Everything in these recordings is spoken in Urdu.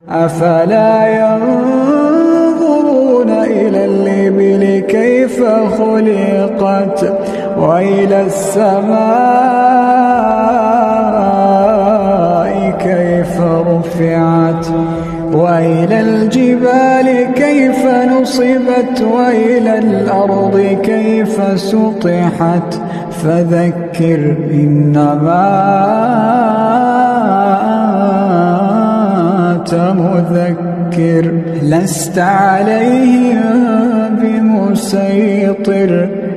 أفلا ينظرون إلى الإبل كيف خلقت وإلى السماء كيف رفعت وإلى الجبال كيف نصبت وإلى الأرض كيف سطحت فذكر إنما أنت مذكر لست عليهم بمسيطر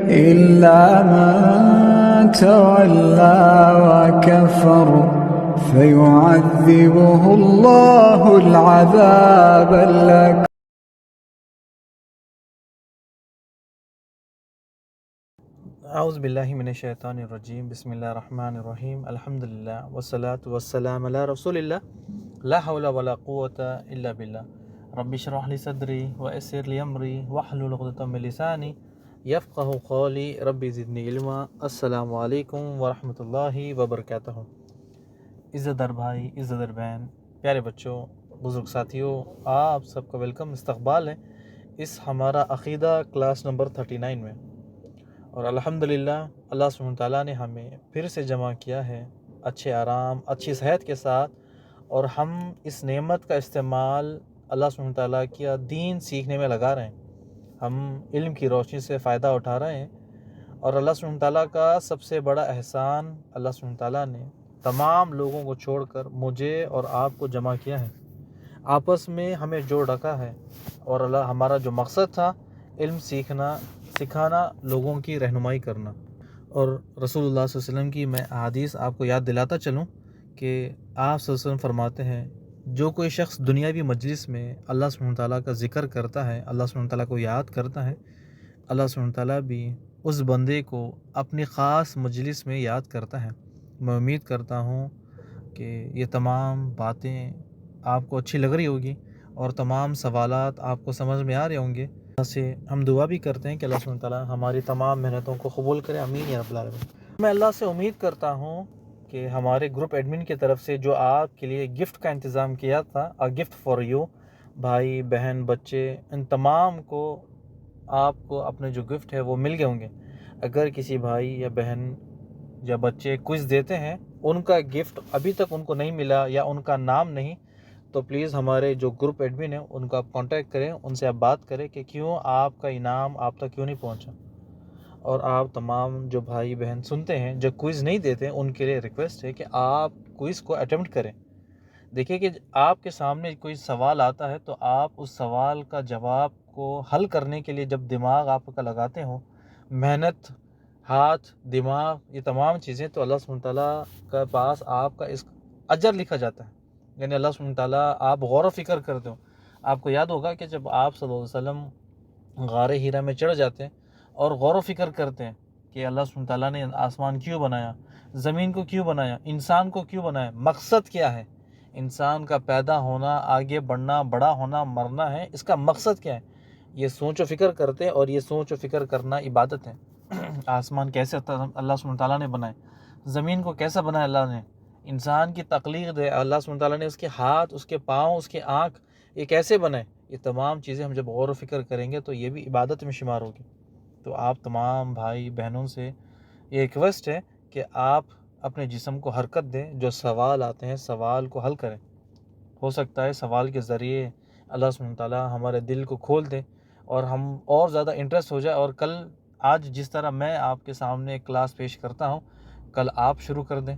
إلا من تولى وكفر فيعذبه الله العذاب الأكبر. اعوذ باللہ من الشیطان الرجیم بسم اللہ الرحمن الرحیم الحمدللہ والصلاة والسلام علی رسول اللہ لا حول ولا قوة الا باللہ رب اشرح لی صدری ویسر لی امری واحلل عقدۃ من لسانی یفقہوا قولی رب زدنی علما. السلام علیکم ورحمۃ اللہ وبرکاتہ. عزت دار بھائی، عزت دار بہن، پیارے بچوں، بزرگ ساتھیوں، آپ سب کا ویلکم، استقبال ہے اس ہمارا عقیدہ کلاس نمبر 39 میں. اور الحمدللہ اللہ سبحانہ وتعالیٰ نے ہمیں پھر سے جمع کیا ہے اچھے آرام، اچھی صحت کے ساتھ، اور ہم اس نعمت کا استعمال اللہ سبحانہ وتعالیٰ کا دین سیکھنے میں لگا رہے ہیں. ہم علم کی روشنی سے فائدہ اٹھا رہے ہیں، اور اللہ سبحانہ وتعالیٰ کا سب سے بڑا احسان اللہ سبحانہ وتعالیٰ نے تمام لوگوں کو چھوڑ کر مجھے اور آپ کو جمع کیا ہے، آپس میں ہمیں جوڑ رکھا ہے. اور اللہ ہمارا جو مقصد تھا علم سیکھنا، سکھانا، لوگوں کی رہنمائی کرنا. اور رسول اللہ صلی اللہ علیہ وسلم کی میں احادیث آپ کو یاد دلاتا چلوں کہ آپ صلی اللہ علیہ وسلم فرماتے ہیں جو کوئی شخص دنیاوی مجلس میں اللہ سبحانہ وتعالیٰ کا ذکر کرتا ہے، اللہ سبحانہ وتعالیٰ کو یاد کرتا ہے، اللہ سبحانہ وتعالیٰ بھی اس بندے کو اپنی خاص مجلس میں یاد کرتا ہے. میں امید کرتا ہوں کہ یہ تمام باتیں آپ کو اچھی لگ رہی ہوگی اور تمام سوالات آپ کو سمجھ میں آ رہے ہوں گے. اللہ سے ہم دعا بھی کرتے ہیں کہ اللہ سبحانہ وتعالیٰ ہماری تمام محنتوں کو قبول کرے، آمین یا رب العالمین. میں اللہ سے امید کرتا ہوں کہ ہمارے گروپ ایڈمن کی طرف سے جو آپ کے لیے گفٹ کا انتظام کیا تھا، گفٹ فار یو، بھائی بہن بچے، ان تمام کو آپ کو اپنے جو گفٹ ہے وہ مل گئے ہوں گے. اگر کسی بھائی یا بہن یا بچے کوئز دیتے ہیں، ان کا گفٹ ابھی تک ان کو نہیں ملا یا ان کا نام نہیں، تو پلیز ہمارے جو گروپ ایڈمن ہیں ان کو آپ کانٹیکٹ کریں، ان سے آپ بات کریں کہ کیوں آپ کا انعام آپ تک کیوں نہیں پہنچا. اور آپ تمام جو بھائی بہن سنتے ہیں جو کوئز نہیں دیتے ہیں، ان کے لیے ریکویسٹ ہے کہ آپ کوئز کو اٹیمپٹ کریں. دیکھیں کہ آپ کے سامنے کوئی سوال آتا ہے تو آپ اس سوال کا جواب کو حل کرنے کے لیے جب دماغ آپ کا لگاتے ہوں، محنت، ہاتھ، دماغ، یہ تمام چیزیں، تو اللہ سبحانہ وتعالیٰ کے پاس آپ کا اس اجر لکھا جاتا ہے. یعنی اللہ سبحانہ وتعالیٰ آپ غور و فکر کرتے ہو. آپ کو یاد ہوگا کہ جب آپ صلی اللہ علیہ وسلم غار ہیرا میں چڑھ جاتے ہیں اور غور و فکر کرتے ہیں کہ اللہ سبحانہ وتعالیٰ نے آسمان کیوں بنایا، زمین کو کیوں بنایا، انسان کو کیوں بنایا، مقصد کیا ہے، انسان کا پیدا ہونا، آگے بڑھنا، بڑا ہونا، مرنا ہے، اس کا مقصد کیا ہے، یہ سوچ و فکر کرتے ہیں. اور یہ سوچ و فکر کرنا عبادت ہے. آسمان کیسے اللہ سبحانہ وتعالیٰ نے بنائے، زمین کو کیسا بنایا اللہ نے، انسان کی تخلیق ہے اللہ سبحانہ وتعالیٰ نے، اس کے ہاتھ، اس کے پاؤں، اس کے آنکھ، یہ کیسے بنائے. یہ تمام چیزیں ہم جب غور و فکر کریں گے تو یہ بھی عبادت میں شمار ہوگی. تو آپ تمام بھائی بہنوں سے یہ ریکویسٹ ہے کہ آپ اپنے جسم کو حرکت دیں، جو سوال آتے ہیں سوال کو حل کریں. ہو سکتا ہے سوال کے ذریعے اللہ سبحانہ وتعالیٰ ہمارے دل کو کھول دیں اور ہم اور زیادہ انٹرسٹ ہو جائے، اور کل آج جس طرح میں آپ کے سامنے ایک کلاس پیش کرتا ہوں کل آپ شروع کر دیں.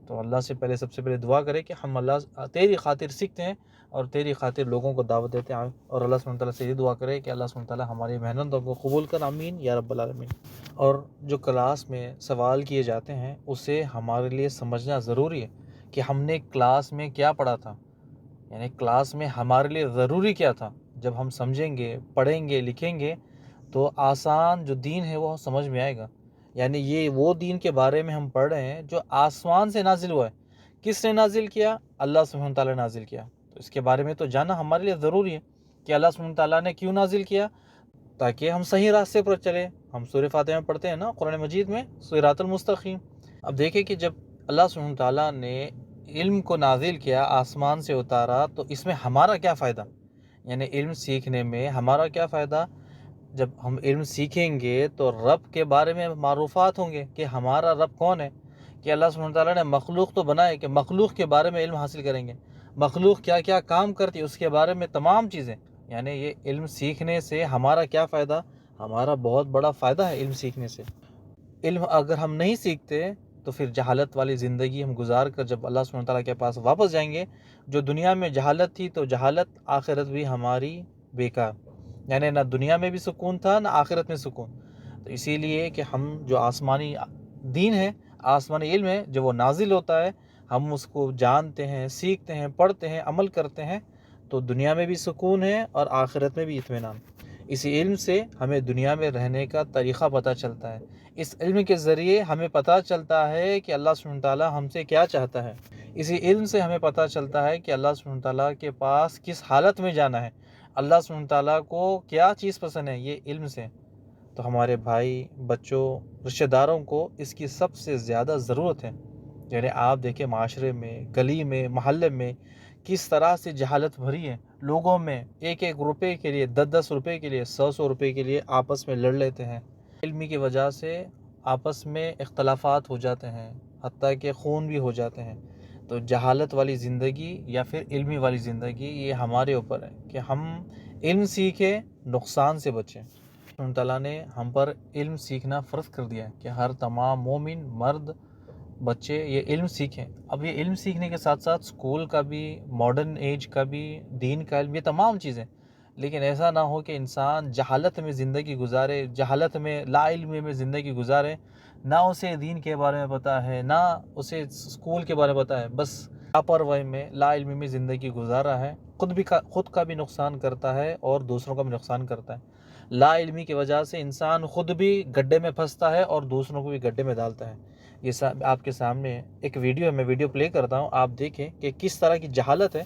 تو اللہ سے پہلے سب سے پہلے دعا کریں کہ ہم اللہ تیری خاطر سیکھتے ہیں اور تیری خاطر لوگوں کو دعوت دیتے ہیں. اور اللہ سبحانہ وتعالیٰ سے یہ دعا کریں کہ اللہ سبحانہ وتعالیٰ ہماری محنتوں کو قبول کر، آمین یا رب العالمین. اور جو کلاس میں سوال کیے جاتے ہیں اسے ہمارے لیے سمجھنا ضروری ہے کہ ہم نے کلاس میں کیا پڑھا تھا، یعنی کلاس میں ہمارے لیے ضروری کیا تھا. جب ہم سمجھیں گے، پڑھیں گے، لکھیں گے تو آسان جو دین ہے وہ سمجھ میں آئے گا. یعنی یہ وہ دین کے بارے میں ہم پڑھ رہے ہیں جو آسمان سے نازل ہوا ہے. کس نے نازل کیا؟ اللہ سبحانہ وتعالیٰ نے نازل کیا. تو اس کے بارے میں تو جاننا ہمارے لیے ضروری ہے کہ اللہ سبحانہ وتعالیٰ نے کیوں نازل کیا، تاکہ ہم صحیح راستے پر چلیں. ہم سورہ فاتحہ میں پڑھتے ہیں نا قرآن مجید میں، صراط المستقیم. اب دیکھیں کہ جب اللہ سبحانہ وتعالیٰ نے علم کو نازل کیا، آسمان سے اتارا، تو اس میں ہمارا کیا فائدہ؟ یعنی علم سیکھنے میں ہمارا کیا فائدہ؟ جب ہم علم سیکھیں گے تو رب کے بارے میں معروفات ہوں گے کہ ہمارا رب کون ہے، کہ اللہ سبحانہ وتعالیٰ نے مخلوق تو بنائے، کہ مخلوق کے بارے میں علم حاصل کریں گے، مخلوق کیا کیا کام کرتی ہے اس کے بارے میں تمام چیزیں. یعنی یہ علم سیکھنے سے ہمارا کیا فائدہ؟ ہمارا بہت بڑا فائدہ ہے علم سیکھنے سے. علم اگر ہم نہیں سیکھتے تو پھر جہالت والی زندگی ہم گزار کر جب اللہ سبحانہ وتعالیٰ کے پاس واپس جائیں گے، جو دنیا میں جہالت تھی تو جہالت، آخرت بھی ہماری بیکار. یعنی نہ دنیا میں بھی سکون تھا نہ آخرت میں سکون. تو اسی لیے کہ ہم جو آسمانی دین ہے، آسمانی علم ہے، جو وہ نازل ہوتا ہے، ہم اس کو جانتے ہیں، سیکھتے ہیں، پڑھتے ہیں، عمل کرتے ہیں، تو دنیا میں بھی سکون ہے اور آخرت میں بھی اطمینان. اسی علم سے ہمیں دنیا میں رہنے کا طریقہ پتہ چلتا ہے. اس علم کے ذریعے ہمیں پتہ چلتا ہے کہ اللہ سبحانہ تعالیٰ ہم سے کیا چاہتا ہے. اسی علم سے ہمیں پتہ چلتا ہے کہ اللہ سبحانہ تعالیٰ کے پاس کس حالت میں جانا ہے، اللہ سبحانہ تعالیٰ کو کیا چیز پسند ہے. یہ علم سے. تو ہمارے بھائی، بچوں، رشتہ داروں کو اس کی سب سے زیادہ ضرورت ہے. یعنی آپ دیکھیں معاشرے میں، گلی میں، محلے میں کس طرح سے جہالت بھری ہے. لوگوں میں ایک ایک روپے کے لیے، 10 روپے کے لیے، 100 روپے کے لیے آپس میں لڑ لیتے ہیں. علمی کی وجہ سے آپس میں اختلافات ہو جاتے ہیں، حتیٰ کہ خون بھی ہو جاتے ہیں. تو جہالت والی زندگی یا پھر علمی والی زندگی، یہ ہمارے اوپر ہے کہ ہم علم سیکھیں، نقصان سے بچیں. اللہ تعالیٰ نے ہم پر علم سیکھنا فرض کر دیا ہے کہ ہر تمام مومن، مرد، بچے یہ علم سیکھیں. اب یہ علم سیکھنے کے ساتھ ساتھ اسکول کا بھی، ماڈرن ایج کا بھی، دین کا علم، یہ تمام چیزیں. لیکن ایسا نہ ہو کہ انسان جہالت میں زندگی گزارے، جہالت میں، لا علمی میں زندگی گزارے، نہ اسے دین کے بارے میں پتہ ہے، نہ اسے اسکول کے بارے میں پتہ ہے، بس لاپرواہی میں، لا علمی میں زندگی گزارا ہے. خود کا بھی نقصان کرتا ہے اور دوسروں کا بھی نقصان کرتا ہے. لا علمی کی وجہ سے انسان خود بھی گڈھے میں پھنستا ہے اور دوسروں کو بھی گڈھے میں ڈالتا ہے. یہ آپ کے سامنے ایک ویڈیو ہے، میں ویڈیو پلے کرتا ہوں، آپ دیکھیں کہ کس طرح کی جہالت ہے.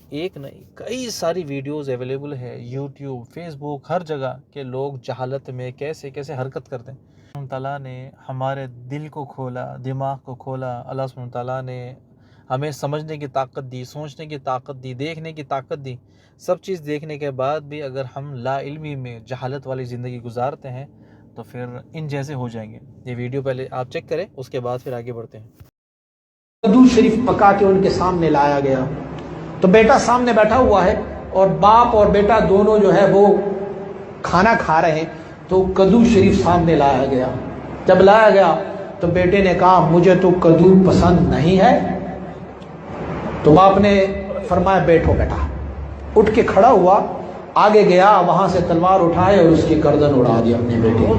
ایک نہیں، کئی ساری ویڈیوز اویلیبل ہے یوٹیوب، فیس بک، ہر جگہ کہ لوگ جہالت میں کیسے کیسے حرکت کرتے ہیں. اللہ تعالیٰ نے ہمارے دل کو کھولا، دماغ کو کھولا. اللہ سبحانہ تعالیٰ نے ہمیں سمجھنے کی طاقت دی، سوچنے کی طاقت دی، دیکھنے کی طاقت دی. سب چیز دیکھنے کے بعد بھی اگر ہم لا علمی میں جہالت والی زندگی گزارتے ہیں تو پھر ان جیسے ہو جائیں گے. یہ ویڈیو پہلے آپ چیک کریں، اس کے بعد پھر آگے بڑھتے ہیں. کدو شریف پکا کے ان کے سامنے لایا گیا تو بیٹا سامنے بیٹھا ہوا ہے اور باپ اور بیٹا دونوں جو ہے وہ کھانا کھا رہے ہیں. تو کدو شریف سامنے لایا گیا. جب لایا گیا تو بیٹے نے کہا مجھے تو کدو پسند نہیں ہے. تو باپ نے فرمایا بیٹھو بیٹا. اٹھ کے کھڑا ہوا، آگے گیا، وہاں سے تلوار اٹھائے اور اس کی گردن اڑا دی اپنے بیٹے.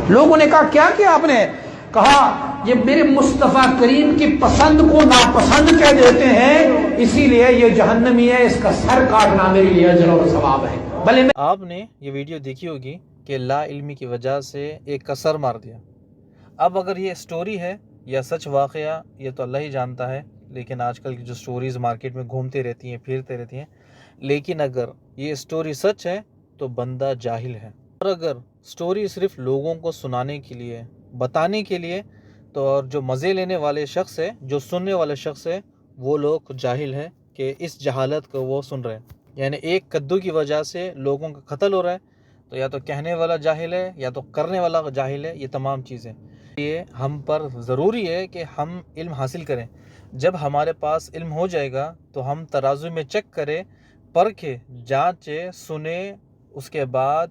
لوگوں نے کہا کیا کیا آپ نے؟ کہا یہ میرے مصطفیٰ کریم کی پسند کو ناپسند کہہ دیتے ہیں، اسی لیے یہ جہنمی ہے، اس کا سر کاٹنا میرے لیے اجر اور ثواب ہے. بھلے آپ نے یہ ویڈیو دیکھی ہوگی کہ لا علمی کی وجہ سے ایک کا سر مار دیا. اب اگر یہ سٹوری ہے یا سچ واقعہ، یہ تو اللہ ہی جانتا ہے. لیکن آج کل کی جو سٹوریز مارکیٹ میں گھومتے رہتی ہیں، پھرتے رہتی ہیں، لیکن اگر یہ سٹوری سچ ہے تو بندہ جاہل ہے. اور اگر سٹوری صرف لوگوں کو سنانے کے لیے، بتانے کے لیے، تو اور جو مزے لینے والے شخص ہے، جو سننے والے شخص ہے، وہ لوگ جاہل ہیں کہ اس جہالت کو وہ سن رہے ہیں. یعنی ایک کدو کی وجہ سے لوگوں کا قتل ہو رہا ہے، تو یا تو کہنے والا جاہل ہے یا تو کرنے والا جاہل ہے. یہ تمام چیزیں یہ ہم پر ضروری ہے کہ ہم علم حاصل کریں. جب ہمارے پاس علم ہو جائے گا تو ہم ترازو میں چیک کریں، پرکھیں، جانچیں، سنیں، اس کے بعد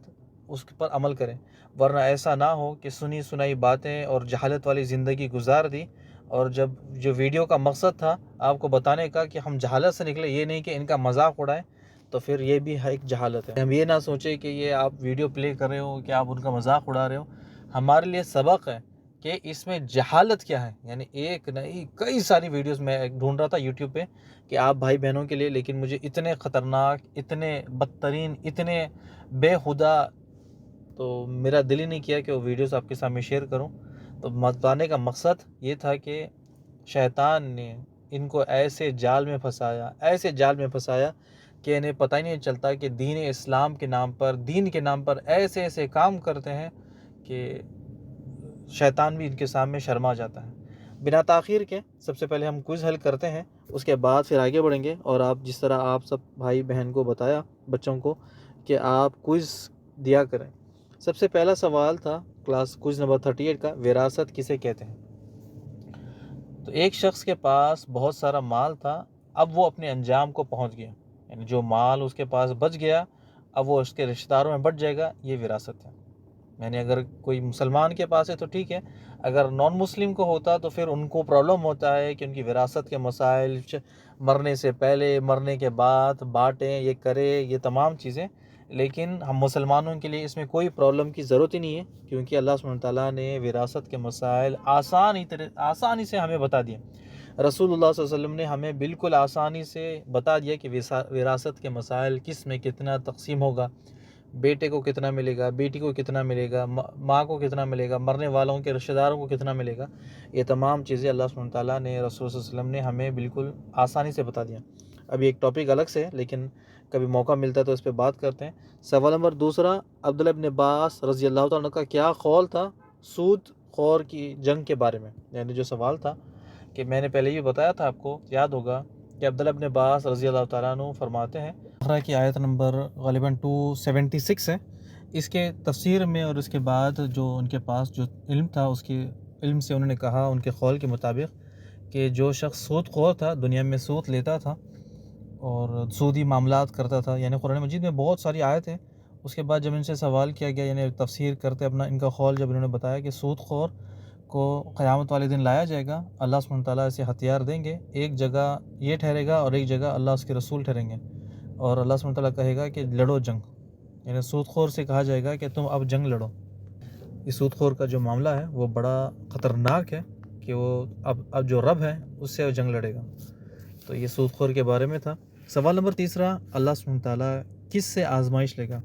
اس پر عمل کریں. ورنہ ایسا نہ ہو کہ سنی سنائی باتیں اور جہالت والی زندگی گزار دی. اور جب جو ویڈیو کا مقصد تھا آپ کو بتانے کا کہ ہم جہالت سے نکلے، یہ نہیں کہ ان کا مذاق اڑائیں، تو پھر یہ بھی ایک جہالت ہے. ہم یہ نہ سوچیں کہ یہ آپ ویڈیو پلے کر رہے ہو کہ آپ ان کا مذاق اڑا رہے ہو. ہمارے لیے سبق ہے کہ اس میں جہالت کیا ہے. یعنی ایک نہیں، کئی ساری ویڈیوز میں ڈھونڈ رہا تھا یوٹیوب پہ کہ آپ بھائی بہنوں کے لیے، لیکن مجھے اتنے خطرناک، اتنے بدترین، اتنے بے خدا، تو میرا دل ہی نہیں کیا کہ وہ ویڈیوز آپ کے سامنے شیئر کروں. تو بتانے کا مقصد یہ تھا کہ شیطان نے ان کو ایسے جال میں پھنسایا کہ انہیں پتہ ہی نہیں چلتا کہ دین اسلام کے نام پر، دین کے نام پر ایسے ایسے کام کرتے ہیں کہ شیطان بھی ان کے سامنے شرما جاتا ہے. بنا تاخیر کے سب سے پہلے ہم کوئز حل کرتے ہیں اس کے بعد پھر آگے بڑھیں گے، اور آپ جس طرح آپ سب بھائی بہن کو بتایا بچوں کو کہ آپ کوئز دیا کریں۔ سب سے پہلا سوال تھا کلاس کوئز نمبر 38 کا، وراثت کسے کہتے ہیں؟ تو ایک شخص کے پاس بہت سارا مال تھا، اب وہ اپنے انجام کو پہنچ گیا، یعنی جو مال اس کے پاس بچ گیا اب وہ اس کے رشتہ داروں میں بٹ جائے گا، یہ وراثت ہے۔ یعنی اگر کوئی مسلمان کے پاس ہے تو ٹھیک ہے، اگر نان مسلم کو ہوتا تو پھر ان کو پرابلم ہوتا ہے کہ ان کی وراثت کے مسائل، مرنے سے پہلے مرنے کے بعد بانٹیں، یہ کرے، یہ تمام چیزیں۔ لیکن ہم مسلمانوں کے لیے اس میں کوئی پرابلم کی ضرورت ہی نہیں ہے، کیونکہ اللہ سبحانہ وتعالیٰ نے وراثت کے مسائل آسانی سے ہمیں بتا دیے۔ رسول اللہ صلی اللہ علیہ وسلم نے ہمیں بالکل آسانی سے بتا دیا کہ وراثت کے مسائل کس میں کتنا تقسیم ہوگا، بیٹے کو کتنا ملے گا، بیٹی کو کتنا ملے گا، ماں کو کتنا ملے گا، مرنے والوں کے رشتہ داروں کو کتنا ملے گا۔ یہ تمام چیزیں اللہ سبحانہ تعالیٰ نے رسول صلی اللہ علیہ وسلم نے ہمیں بالکل آسانی سے بتا دیا۔ ابھی ایک ٹاپک الگ سے ہے، لیکن کبھی موقع ملتا ہے تو اس پہ بات کرتے ہیں۔ سوال نمبر دوسرا، عبداللہ ابن عباس رضی اللہ تعالیٰ عنہ کا کیا قول تھا سود خور کی جنگ کے بارے میں؟ یعنی جو سوال تھا کہ میں نے پہلے ہی بتایا تھا، آپ کو یاد ہوگا کہ عبداللہ ابن عباس رضی اللہ تعالیٰ عنہ فرماتے ہیں، بقرہ کی آیت نمبر غالباً 276 ہے، اس کے تفسیر میں اور اس کے بعد جو ان کے پاس جو علم تھا اس کے علم سے انہوں نے کہا ان کے قول کے مطابق کہ جو شخص سود خور تھا، دنیا میں سود لیتا تھا اور سودی معاملات کرتا تھا، یعنی قرآن مجید میں بہت ساری آیت ہیں۔ اس کے بعد جب ان سے سوال کیا گیا، یعنی تفسیر کرتے اپنا ان کا قول جب انہوں نے بتایا کہ سود خور کو قیامت والے دن لایا جائے گا، اللہ سبحانہ تعالیٰ اسے ہتھیار دیں گے، ایک جگہ یہ ٹھہرے گا اور ایک جگہ اللہ اس کے رسول ٹھہریں گے، اور اللہ سبحانہ تعالیٰ کہے گا کہ لڑو جنگ، یعنی سود خور سے کہا جائے گا کہ تم اب جنگ لڑو۔ یہ سود خور کا جو معاملہ ہے وہ بڑا خطرناک ہے کہ وہ اب جو رب ہے اس سے جنگ لڑے گا۔ تو یہ سود خور کے بارے میں تھا۔ سوال نمبر تیسرا، اللہ سبحانہ تعالیٰ کس سے آزمائش لے گا؟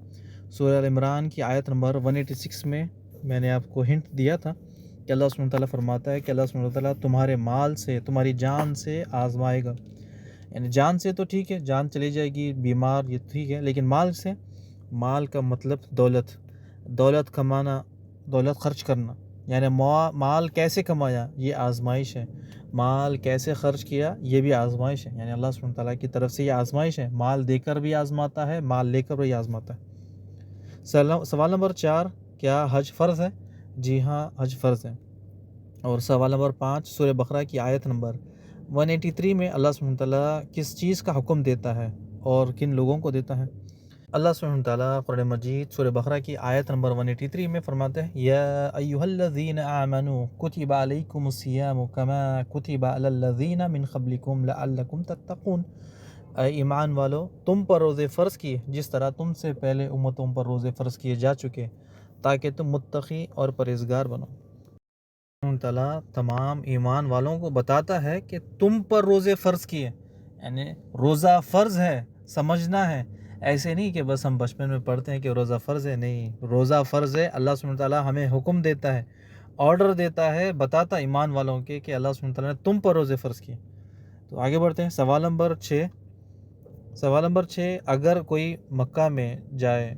سورہ ال عمران کی آیت نمبر 186 میں نے آپ کو ہنٹ دیا تھا کہ اللہ سبحانہ تعالیٰ فرماتا ہے کہ اللہ سبحانہ تعالیٰ تمہارے مال سے، تمہاری جان سے آزمائے گا۔ یعنی جان سے تو ٹھیک ہے، جان چلی جائے گی، بیمار، یہ ٹھیک ہے، لیکن مال سے، مال کا مطلب دولت کمانا، دولت خرچ کرنا، یعنی مال کیسے کمایا یہ آزمائش ہے، مال کیسے خرچ کیا یہ بھی آزمائش ہے، یعنی اللہ سبحانہ تعالیٰ کی طرف سے یہ آزمائش ہے، مال دے کر بھی آزماتا ہے، مال لے کر بھی آزماتا ہے۔ سوال نمبر 4، کیا حج فرض ہے؟ جی ہاں، حج فرض ہے۔ اور سوال نمبر 5، سورہ بقرہ کی آیت نمبر 183 میں اللہ سبحانہ تعالیٰ کس چیز کا حکم دیتا ہے اور کن لوگوں کو دیتا ہے؟ اللہ سبحانہ تعالیٰ قرآن مجید سورہ بقرہ کی آیت نمبر 183 میں فرماتے ہیں، یا ایھا الذین آمنوا کتب علیکم الصیام کما کتب علی الذین من قبلکم لعلکم تتقون۔ اے ایمان والو، تم پر روزے فرض کیے جس طرح تم سے پہلے امتوں پر روزے فرض کیے جا چکے، تاکہ تم متقی اور پرہیزگار بنو۔ اللہ تعالیٰ تمام ایمان والوں کو بتاتا ہے کہ تم پر روزے فرض کیے، یعنی روزہ فرض ہے، سمجھنا ہے، ایسے نہیں کہ بس ہم بچپن میں پڑھتے ہیں کہ روزہ فرض ہے، نہیں، روزہ فرض ہے۔ اللہ سبحانہ تعالیٰ ہمیں حکم دیتا ہے، آرڈر دیتا ہے، بتاتا ایمان والوں کے کہ اللہ سبحانہ تعالیٰ نے تم پر روزے فرض کیے۔ تو آگے بڑھتے ہیں۔ سوال نمبر 6، اگر کوئی مکہ میں جائے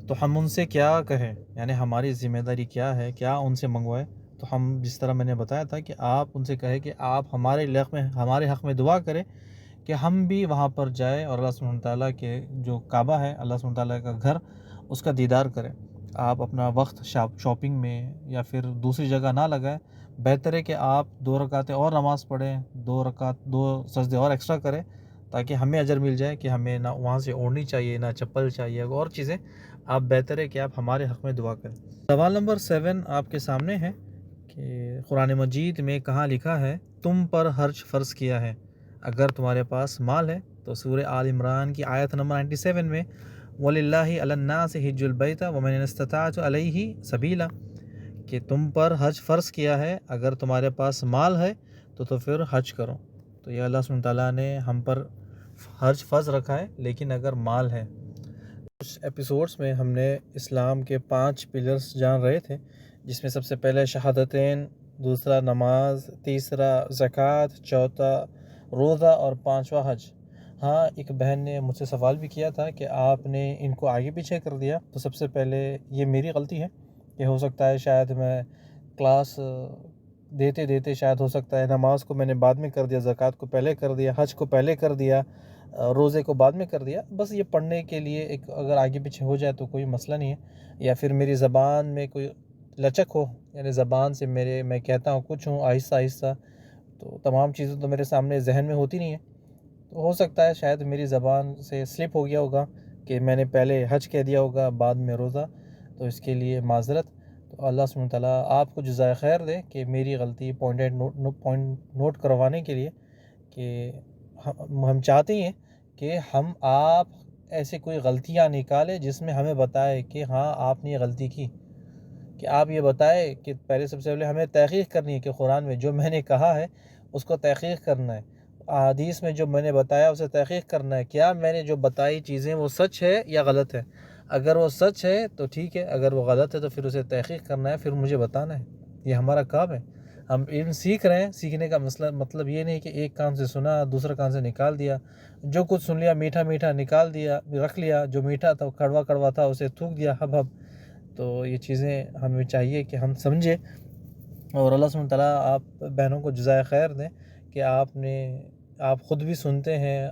تو ہم ان سے کیا کہیں، یعنی ہماری ذمہ داری کیا ہے، کیا ان سے منگوائے؟ تو ہم جس طرح میں نے بتایا تھا کہ آپ ان سے کہیں کہ آپ ہمارے حق میں دعا کریں کہ ہم بھی وہاں پر جائیں اور اللہ سبحانہ تعالیٰ کے جو کعبہ ہے، اللہ سبحانہ تعالیٰ کا گھر، اس کا دیدار کریں۔ آپ اپنا وقت شاپنگ میں یا پھر دوسری جگہ نہ لگائیں، بہتر ہے کہ آپ 2 رکعتیں اور نماز پڑھیں، 2 سجدے اور ایکسٹرا کریں، تاکہ ہمیں اجر مل جائے کہ ہمیں نہ وہاں سے اوڑھنی چاہیے، نہ چپل چاہیے، اور چیزیں۔ آپ بہتر ہے کہ آپ ہمارے حق میں دعا کریں۔ سوال نمبر 7 آپ کے سامنے ہے کہ قرآن مجید میں کہاں لکھا ہے تم پر حج فرض کیا ہے؟ اگر تمہارے پاس مال ہے تو سورہ آل عمران کی آیت نمبر 97 میں وَلِلَّهِ عَلَى النَّاسِ حِجُّ الْبَيْتِ وَمَنِ اسْتَطَاعَ عَلَيْهِ سَبِيلًا، کہ تم پر حج فرض کیا ہے، اگر تمہارے پاس مال ہے تو پھر حج کرو۔ تو یہ اللہ سبحانہ تعالیٰ نے ہم پر حج فرض رکھا ہے، لیکن اگر مال ہے۔ کچھ ایپیسوڈز میں ہم نے اسلام کے 5 پلرز جان رہے تھے، جس میں سب سے پہلے شہادتین، دوسرا نماز، تیسرا زکوٰۃ، چوتھا روزہ اور 5واں حج۔ ہاں، ایک بہن نے مجھ سے سوال بھی کیا تھا کہ آپ نے ان کو آگے پیچھے کر دیا، تو سب سے پہلے یہ میری غلطی ہے کہ ہو سکتا ہے شاید میں کلاس دیتے دیتے شاید ہو سکتا ہے نماز کو میں نے بعد میں کر دیا، زکوٰۃ کو پہلے کر دیا، حج کو پہلے کر دیا، روزے کو بعد میں کر دیا، بس یہ پڑھنے کے لیے ایک اگر آگے پیچھے ہو جائے تو کوئی مسئلہ نہیں ہے، یا پھر میری زبان میں کوئی لچک ہو، یعنی زبان سے میں کہتا ہوں کچھ ہوں آہستہ آہستہ، تو تمام چیزیں تو میرے سامنے ذہن میں ہوتی نہیں ہیں، تو ہو سکتا ہے شاید میری زبان سے سلپ ہو گیا ہوگا کہ میں نے پہلے حج کہہ دیا ہوگا بعد میں روزہ، تو اس کے لیے معذرت۔ تو اللہ سبحانہ تعالیٰ آپ کو جزائے خیر دے کہ میری غلطی پوائنٹ نوٹ کروانے کے لیے، کہ ہم چاہتے ہیں کہ آپ ایسے کوئی غلطیاں نکالیں جس میں ہمیں بتائے کہ ہاں آپ نے یہ غلطی کی، کہ آپ یہ بتائے کہ پہلے سب سے پہلے ہمیں تحقیق کرنی ہے کہ قرآن میں جو میں نے کہا ہے اس کو تحقیق کرنا ہے، احادیث میں جو میں نے بتایا اسے تحقیق کرنا ہے، کیا میں نے جو بتائی چیزیں وہ سچ ہے یا غلط ہے، اگر وہ سچ ہے تو ٹھیک ہے، اگر وہ غلط ہے تو پھر اسے تحقیق کرنا ہے، پھر مجھے بتانا ہے، یہ ہمارا کام ہے۔ ہم علم سیکھ رہے ہیں، سیکھنے کا مطلب یہ نہیں کہ ایک کان سے سنا دوسرا کان سے نکال دیا، جو کچھ سن لیا میٹھا میٹھا نکال دیا رکھ لیا، جو میٹھا تھا کڑوا کڑوا تھا اسے تھوک دیا ہب ہب۔ تو یہ چیزیں ہمیں چاہیے کہ ہم سمجھیں، اور اللہ سبحانہ تعالیٰ آپ بہنوں کو جزائے خیر دیں کہ آپ خود بھی سنتے ہیں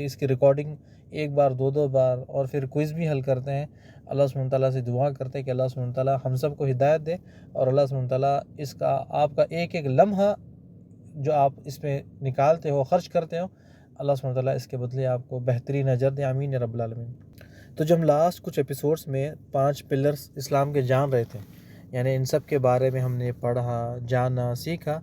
اس کی ریکارڈنگ ایک بار دو بار، اور پھر کوئز بھی حل کرتے ہیں۔ اللہ سبحانہ تعالیٰ سے دعا کرتے ہیں کہ اللہ سبحانہ تعالیٰ ہم سب کو ہدایت دے، اور اللہ سبحانہ تعالیٰ آپ کا ایک ایک لمحہ جو آپ اس میں نکالتے ہو خرچ کرتے ہو، اللہ سبحانہ تعالیٰ اس کے بدلے آپ کو بہترین اجر دے، آمین یا رب العالمین۔ تو جب ہم لاسٹ کچھ ایپیسوڈس میں 5 پلرز اسلام کے جان رہے تھے، یعنی ان سب کے بارے میں ہم نے پڑھا، جانا، سیکھا،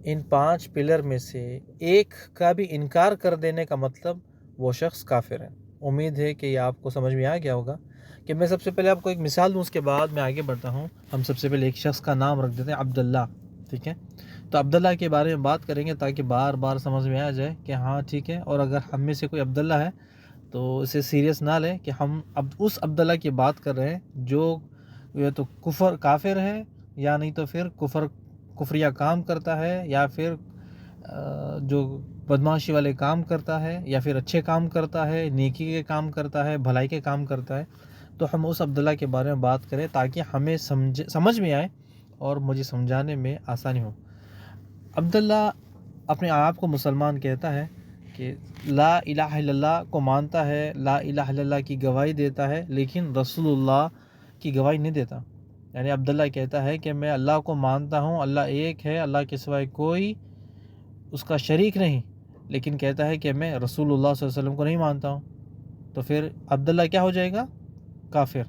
ان 5 پلر میں سے ایک کا بھی انکار کر دینے کا مطلب وہ شخص کافر ہے۔ امید ہے کہ یہ آپ کو سمجھ میں آ گیا ہوگا، کہ میں سب سے پہلے آپ کو ایک مثال دوں، اس کے بعد میں آگے بڑھتا ہوں۔ ہم سب سے پہلے ایک شخص کا نام رکھ دیتے ہیں عبداللہ، ٹھیک ہے؟ تو عبداللہ کے بارے میں بات کریں گے تاکہ بار بار سمجھ میں آ جائے کہ ہاں ٹھیک ہے، اور اگر ہم میں سے کوئی عبداللہ ہے تو اسے سیریس نہ لیں کہ ہم اب اس عبداللہ کی بات کر رہے ہیں جو یا تو کافر ہے، یا نہیں تو پھر کفریہ کام کرتا ہے، یا پھر جو بدمعاشی والے کام کرتا ہے، یا پھر اچھے کام کرتا ہے، نیکی کے کام کرتا ہے، بھلائی کے کام کرتا ہے۔ تو ہم اس عبداللہ کے بارے میں بات کریں تاکہ ہمیں سمجھ میں آئے اور مجھے سمجھانے میں آسانی ہو۔ عبداللہ اپنے آپ کو مسلمان کہتا ہے، کہ لا الہ الا اللہ کو مانتا ہے، لا الہ الا اللہ کی گواہی دیتا ہے، لیکن رسول اللہ کی گواہی نہیں دیتا۔ یعنی عبداللہ کہتا ہے کہ میں اللہ کو مانتا ہوں، اللہ ایک ہے، اللہ کے سوائے کوئی اس کا شریک نہیں، لیکن کہتا ہے کہ میں رسول اللہ صلی اللہ علیہ وسلم کو نہیں مانتا ہوں، تو پھر عبداللہ کیا ہو جائے گا؟ کافر۔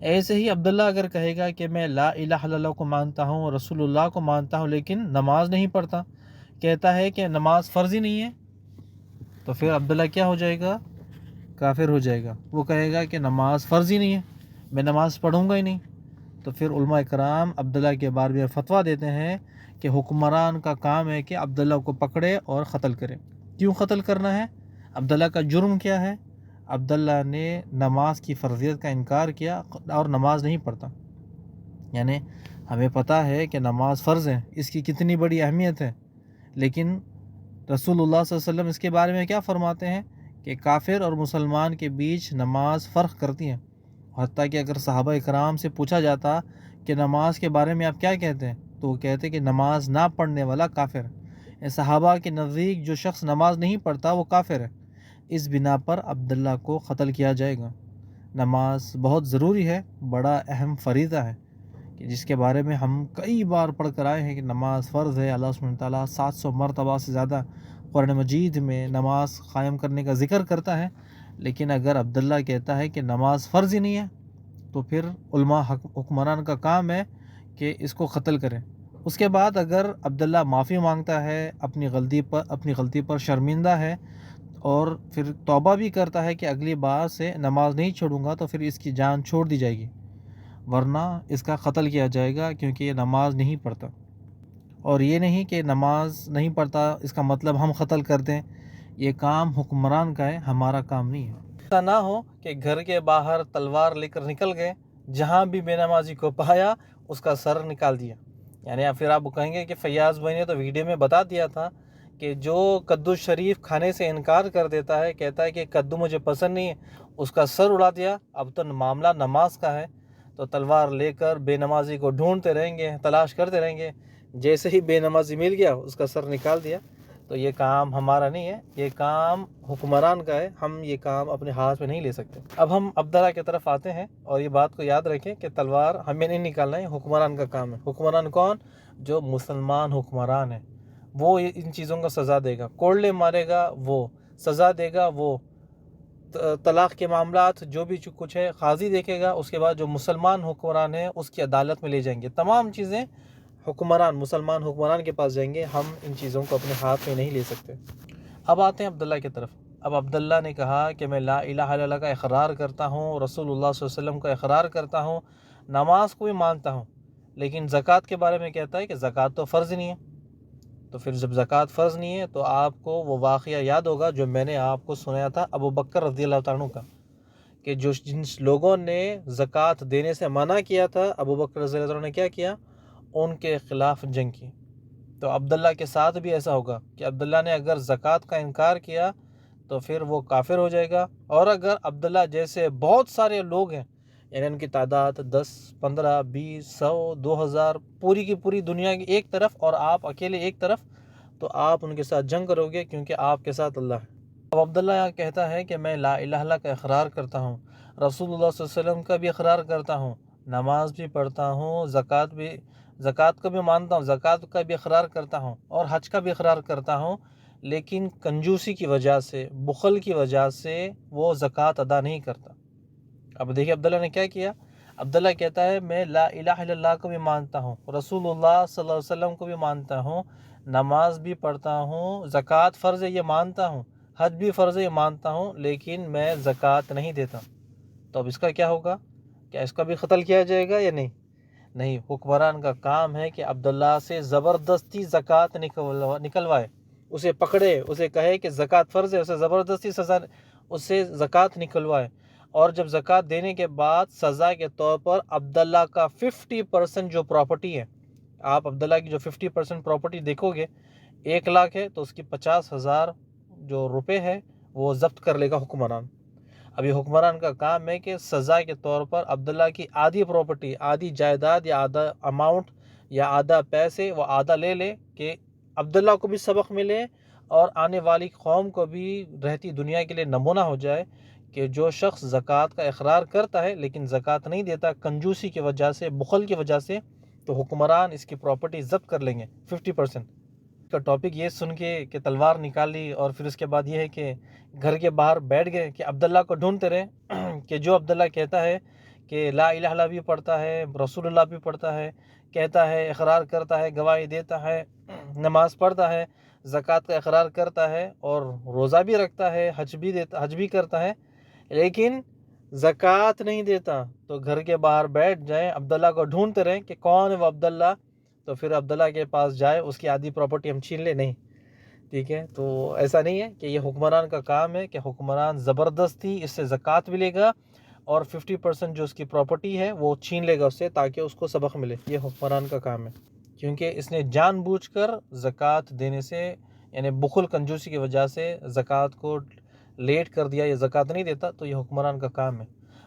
ایسے ہی عبداللہ اگر کہے گا کہ میں لا الہ الا اللہ کو مانتا ہوں، رسول اللہ کو مانتا ہوں، لیکن نماز نہیں پڑھتا، کہتا ہے کہ نماز فرض ہی نہیں ہے، تو پھر عبداللہ کیا ہو جائے گا؟ کافر ہو جائے گا۔ وہ کہے گا کہ نماز فرض ہی نہیں ہے، میں نماز پڑھوں گا ہی نہیں۔ تو پھر علماء کرام عبداللہ کے بارے میں فتویٰ دیتے ہیں کہ حکمران کا کام ہے کہ عبداللہ کو پکڑے اور قتل کرے۔ کیوں قتل کرنا ہے؟ عبداللہ کا جرم کیا ہے؟ عبداللہ نے نماز کی فرضیت کا انکار کیا اور نماز نہیں پڑھتا۔ یعنی ہمیں پتہ ہے کہ نماز فرض ہے، اس کی کتنی بڑی اہمیت ہے، لیکن رسول اللہ صلی اللہ علیہ وسلم اس کے بارے میں کیا فرماتے ہیں کہ کافر اور مسلمان کے بیچ نماز فرق کرتی ہے۔ حتیٰ کہ اگر صحابہ اکرام سے پوچھا جاتا کہ نماز کے بارے میں آپ کیا کہتے ہیں، تو وہ کہتے کہ نماز نہ پڑھنے والا کافر ہے۔ صحابہ کے نزدیک جو شخص نماز نہیں پڑھتا وہ کافر ہے۔ اس بنا پر عبداللہ کو قتل کیا جائے گا۔ نماز بہت ضروری ہے، بڑا اہم فریضہ ہے، کہ جس کے بارے میں ہم کئی بار پڑھ کر آئے ہیں کہ نماز فرض ہے۔ اللہ سبحانہ تعالیٰ 700 مرتبہ سے زیادہ قرآن مجید میں نماز قائم کرنے کا ذکر کرتا ہے، لیکن اگر عبداللہ کہتا ہے کہ نماز فرض ہی نہیں ہے، تو پھر علماء حکمران کا کام ہے کہ اس کو قتل کریں۔ اس کے بعد اگر عبداللہ معافی مانگتا ہے، اپنی غلطی پر شرمندہ ہے، اور پھر توبہ بھی کرتا ہے کہ اگلی بار سے نماز نہیں چھوڑوں گا، تو پھر اس کی جان چھوڑ دی جائے گی، ورنہ اس کا قتل کیا جائے گا، کیونکہ یہ نماز نہیں پڑھتا۔ اور یہ نہیں کہ نماز نہیں پڑھتا اس کا مطلب ہم قتل کر دیں، یہ کام حکمران کا ہے، ہمارا کام نہیں ہے۔ ایسا نہ ہو کہ گھر کے باہر تلوار لے کر نکل گئے، جہاں بھی بے نمازی کو پایا اس کا سر نکال دیا۔ یعنی پھر آپ کہیں گے کہ فیاض بھائی نے تو ویڈیو میں بتا دیا تھا کہ جو کدو شریف کھانے سے انکار کر دیتا ہے، کہتا ہے کہ کدو مجھے پسند نہیں ہے، اس کا سر اڑا دیا۔ اب تو معاملہ نماز کا ہے، تو تلوار لے کر بے نمازی کو ڈھونڈتے رہیں گے، تلاش کرتے رہیں گے، جیسے ہی بے نمازی مل گیا اس کا سر نکال دیا. تو یہ کام ہمارا نہیں ہے، یہ کام حکمران کا ہے، ہم یہ کام اپنے ہاتھ میں نہیں لے سکتے. اب ہم عبداللہ کی طرف آتے ہیں، اور یہ بات کو یاد رکھیں کہ تلوار ہمیں نہیں نکالنا ہے، حکمران کا کام ہے. حکمران کون؟ جو مسلمان حکمران ہے، وہ ان چیزوں کا سزا دے گا. کوڑلے مارے گا وہ، سزا دے گا وہ. طلاق کے معاملات جو بھی کچھ ہے قاضی دیکھے گا. اس کے بعد جو مسلمان حکمران ہے اس کی عدالت میں لے جائیں گے. تمام چیزیں حکمران، مسلمان حکمران کے پاس جائیں گے. ہم ان چیزوں کو اپنے ہاتھ میں نہیں لے سکتے. اب آتے ہیں عبداللہ کی طرف. اب عبداللہ نے کہا کہ میں لا الہ الا اللہ کا اقرار کرتا ہوں، رسول اللہ صلی اللہ علیہ وسلم کا اقرار کرتا ہوں، نماز کو بھی مانتا ہوں، لیکن زکوٰۃ کے بارے میں کہتا ہے کہ زکوٰۃ تو فرض نہیں ہے. تو پھر جب زکوٰۃ فرض نہیں ہے تو آپ کو وہ واقعہ یاد ہوگا جو میں نے آپ کو سنایا تھا ابو بکر رضی اللہ تعالیٰ عنہ کا، کہ جن لوگوں نے زکوٰۃ دینے سے منع کیا تھا، ابو بکر رضی اللہ تعالیٰ عنہ نے کیا کیا؟ ان کے خلاف جنگ کی. تو عبداللہ کے ساتھ بھی ایسا ہوگا کہ عبداللہ نے اگر زکوٰۃ کا انکار کیا تو پھر وہ کافر ہو جائے گا. اور اگر عبداللہ جیسے بہت سارے لوگ ہیں، یعنی ان کی تعداد 10 15 20 100 2000 پوری کی پوری دنیا کی ایک طرف اور آپ اکیلے ایک طرف، تو آپ ان کے ساتھ جنگ کرو گے کیونکہ آپ کے ساتھ اللہ ہے. اب عبداللہ یہاں کہتا ہے کہ میں لا الہ الا اللہ کا اقرار کرتا ہوں، رسول اللہ صلی اللہ علیہ وسلم کا بھی اقرار کرتا ہوں، نماز بھی پڑھتا ہوں، زکوٰۃ کا بھی مانتا ہوں، زکوٰۃ کا بھی اقرار کرتا ہوں، اور حج کا بھی اقرار کرتا ہوں، لیکن کنجوسی کی وجہ سے، بخل کی وجہ سے وہ زکوٰۃ ادا نہیں کرتا. اب دیکھیں عبداللہ نے کیا کیا. عبداللہ کہتا ہے میں لا الہ الا اللہ کو بھی مانتا ہوں، رسول اللہ صلی اللہ علیہ وسلم کو بھی مانتا ہوں، نماز بھی پڑھتا ہوں، زکوٰۃ فرض ہے یہ مانتا ہوں، حج بھی فرض ہے یہ مانتا ہوں، لیکن میں زکوٰۃ نہیں دیتا. تو اب اس کا کیا ہوگا؟ کیا اس کا بھی قتل کیا جائے گا یا نہیں؟ نہیں. حکمران کا کام ہے کہ عبداللہ سے زبردستی زکوٰۃ نکلوائے، اسے پکڑے، اسے کہے کہ زکوٰۃ فرض ہے، اسے زبردستی سزا، اسے زکوٰۃ نکلوائے. اور جب زکوٰۃ دینے کے بعد سزا کے طور پر عبداللہ کا 50% جو پراپرٹی ہے، آپ عبداللہ کی جو 50% پراپرٹی دیکھو گے، 1 لاکھ ہے تو اس کی 50,000 جو روپے ہے وہ ضبط کر لے گا حکمران. اب یہ حکمران کا کام ہے کہ سزا کے طور پر عبداللہ کی آدھی پراپرٹی، آدھی جائیداد یا آدھا اماؤنٹ یا آدھا پیسے وہ آدھا لے لے، کہ عبداللہ کو بھی سبق ملے اور آنے والی قوم کو بھی رہتی دنیا کے لیے نمونہ ہو جائے کہ جو شخص زکوٰۃ کا اقرار کرتا ہے لیکن زکوٰۃ نہیں دیتا کنجوسی کی وجہ سے، بخل کی وجہ سے، تو حکمران اس کی پراپرٹی ضبط کر لیں گے 50%. کا ٹاپک یہ سن کے کہ تلوار نکال لی، اور پھر اس کے بعد یہ ہے کہ گھر کے باہر بیٹھ گئے کہ عبداللہ کو ڈھونڈتے رہے کہ جو عبداللہ کہتا ہے کہ لا الہ الا اللہ بھی پڑھتا ہے، رسول اللہ بھی پڑھتا ہے، کہتا ہے، اقرار کرتا ہے، گواہی دیتا ہے، نماز پڑھتا ہے، زکوٰۃ کا اقرار کرتا ہے، اور روزہ بھی رکھتا ہے، حج بھی کرتا ہے، لیکن زکوٰۃ نہیں دیتا. تو گھر کے باہر بیٹھ جائیں، عبداللہ کو ڈھونڈتے رہیں کہ کون ہے وہ عبداللہ. تو پھر عبداللہ کے پاس جائے، اس کی آدھی پراپرٹی ہم چھین لیں. نہیں، ٹھیک ہے. تو ایسا نہیں ہے کہ یہ حکمران کا کام ہے کہ حکمران زبردستی اس سے زکوٰۃ بھی لے گا اور 50% جو اس کی پراپرٹی ہے وہ چھین لے گا اس سے تاکہ اس کو سبق ملے. یہ حکمران کا کام ہے، کیونکہ اس نے جان بوجھ کر زکوٰۃ دینے سے، یعنی بخل کنجوسی کی وجہ سے زکوٰۃ کو لیٹ کر دیا یا زکوٰۃ نہیں دیتا. تو یہ حکمران کا کام ہے.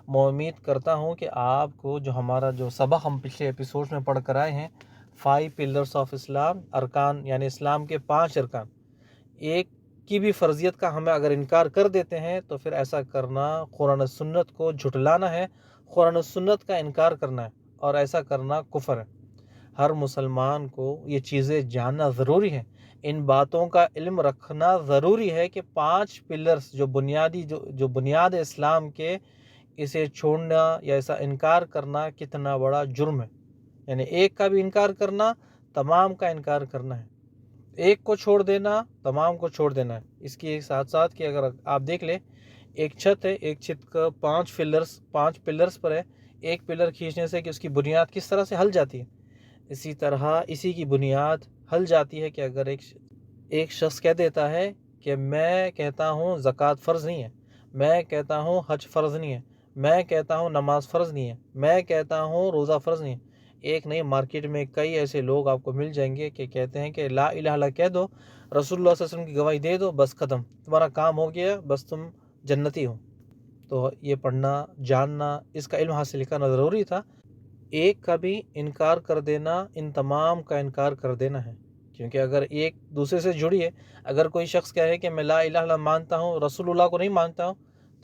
میں امید کرتا ہوں کہ آپ کو جو ہمارا جو سبق ہم پچھلے ایپیسوڈ میں پڑھ کر آئے ہیں، 5 پلرس آف اسلام، ارکان یعنی اسلام کے 5 ارکان، ایک کی بھی فرضیت کا ہمیں اگر انکار کر دیتے ہیں تو پھر ایسا کرنا قرآن و سنت کو جھٹلانا ہے، قرآن و سنت کا انکار کرنا ہے، اور ایسا کرنا کفر ہے. ہر مسلمان کو یہ چیزیں جاننا ضروری ہے، ان باتوں کا علم رکھنا ضروری ہے کہ 5 پلرز جو بنیاد ہے اسلام کے، اسے چھوڑنا یا ایسا انکار کرنا کتنا بڑا جرم ہے. یعنی ایک کا بھی انکار کرنا تمام کا انکار کرنا ہے، ایک کو چھوڑ دینا تمام کو چھوڑ دینا ہے. اس کے ساتھ ساتھ کہ اگر آپ دیکھ لیں، ایک چھت ہے، ایک چھت کا 5 پلرز پر ہے، ایک پلر کھینچنے سے کہ اس کی بنیاد کس طرح سے ہل جاتی ہے، اسی طرح اسی کی بنیاد ہل جاتی ہے کہ اگر ایک شخص کہہ دیتا ہے کہ میں کہتا ہوں زکوٰۃ فرض نہیں ہے، میں کہتا ہوں حج فرض نہیں ہے، میں کہتا ہوں نماز فرض نہیں ہے، میں کہتا ہوں روزہ فرض نہیں ہے. ایک نہیں، مارکیٹ میں کئی ایسے لوگ آپ کو مل جائیں گے کہ کہتے ہیں کہ لا الہ الا اللہ کہہ دو، رسول اللہ صلی اللہ علیہ وسلم کی گواہی دے دو، بس ختم، تمہارا کام ہو گیا، بس تم جنتی ہو. تو یہ پڑھنا، جاننا، اس کا علم حاصل کرنا ضروری تھا. ایک کا بھی انکار کر دینا ان تمام کا انکار کر دینا ہے، کیونکہ اگر ایک دوسرے سے جڑی ہے، اگر کوئی شخص کہے کہ میں لا الہ الا اللہ مانتا ہوں، رسول اللہ کو نہیں مانتا ہوں،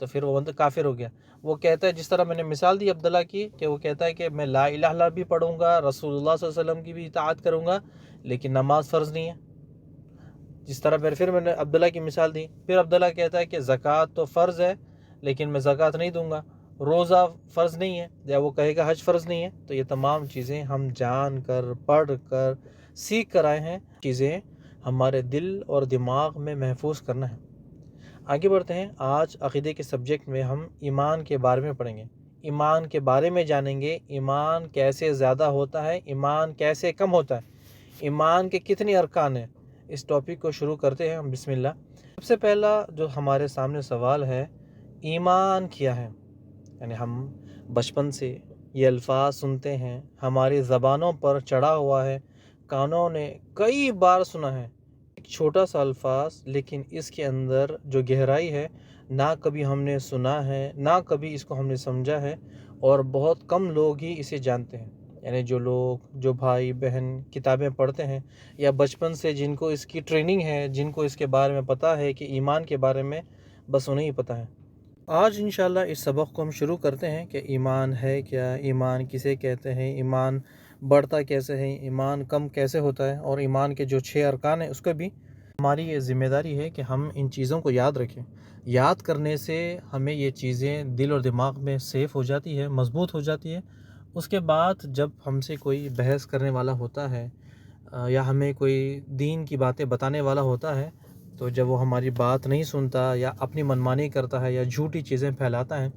تو پھر وہ بندہ کافر ہو گیا۔ وہ کہتا ہے، جس طرح میں نے مثال دی عبداللہ کی، کہ وہ کہتا ہے کہ میں لا الہ الا اللہ بھی پڑھوں گا، رسول اللہ صلی اللہ علیہ وسلم کی بھی اطاعت کروں گا، لیکن نماز فرض نہیں ہے۔ جس طرح پھر میں نے عبداللہ کی مثال دی، پھر عبداللہ کہتا ہے کہ زکوٰۃ تو فرض ہے لیکن میں زکوٰۃ نہیں دوں گا، روزہ فرض نہیں ہے، یا وہ کہے گا حج فرض نہیں ہے۔ تو یہ تمام چیزیں ہم جان کر، پڑھ کر، سیکھ کر آئے ہیں، چیزیں ہمارے دل اور دماغ میں محفوظ کرنا ہے۔ آگے بڑھتے ہیں۔ آج عقیدے کے سبجیکٹ میں ہم ایمان کے بارے میں پڑھیں گے، ایمان کے بارے میں جانیں گے، ایمان کیسے زیادہ ہوتا ہے، ایمان کیسے کم ہوتا ہے، ایمان کے کتنے ارکان ہیں۔ اس ٹاپک کو شروع کرتے ہیں ہم، بسم اللہ۔ سب سے پہلا جو ہمارے سامنے سوال ہے، ایمان کیا ہے؟ یعنی ہم بچپن سے یہ الفاظ سنتے ہیں، ہماری زبانوں پر چڑھا ہوا ہے، کانوں نے کئی بار سنا ہے۔ ایک چھوٹا سا الفاظ، لیکن اس کے اندر جو گہرائی ہے، نہ کبھی ہم نے سنا ہے، نہ کبھی اس کو ہم نے سمجھا ہے، اور بہت کم لوگ ہی اسے جانتے ہیں۔ یعنی جو لوگ، جو بھائی بہن کتابیں پڑھتے ہیں، یا بچپن سے جن کو اس کی ٹریننگ ہے، جن کو اس کے بارے میں پتہ ہے کہ ایمان کے بارے میں، بس انہیں ہی پتہ ہے۔ آج انشاءاللہ اس سبق کو ہم شروع کرتے ہیں کہ ایمان ہے کیا، ایمان کسے کہتے ہیں، ایمان بڑھتا کیسے ہے، ایمان کم کیسے ہوتا ہے، اور ایمان کے جو 6 ارکان ہیں اس کو بھی ہماری یہ ذمہ داری ہے کہ ہم ان چیزوں کو یاد رکھیں۔ یاد کرنے سے ہمیں یہ چیزیں دل اور دماغ میں سیف ہو جاتی ہے، مضبوط ہو جاتی ہے۔ اس کے بعد جب ہم سے کوئی بحث کرنے والا ہوتا ہے، یا ہمیں کوئی دین کی باتیں بتانے والا ہوتا ہے، تو جب وہ ہماری بات نہیں سنتا، یا اپنی منمانی کرتا ہے، یا جھوٹی چیزیں پھیلاتا ہے،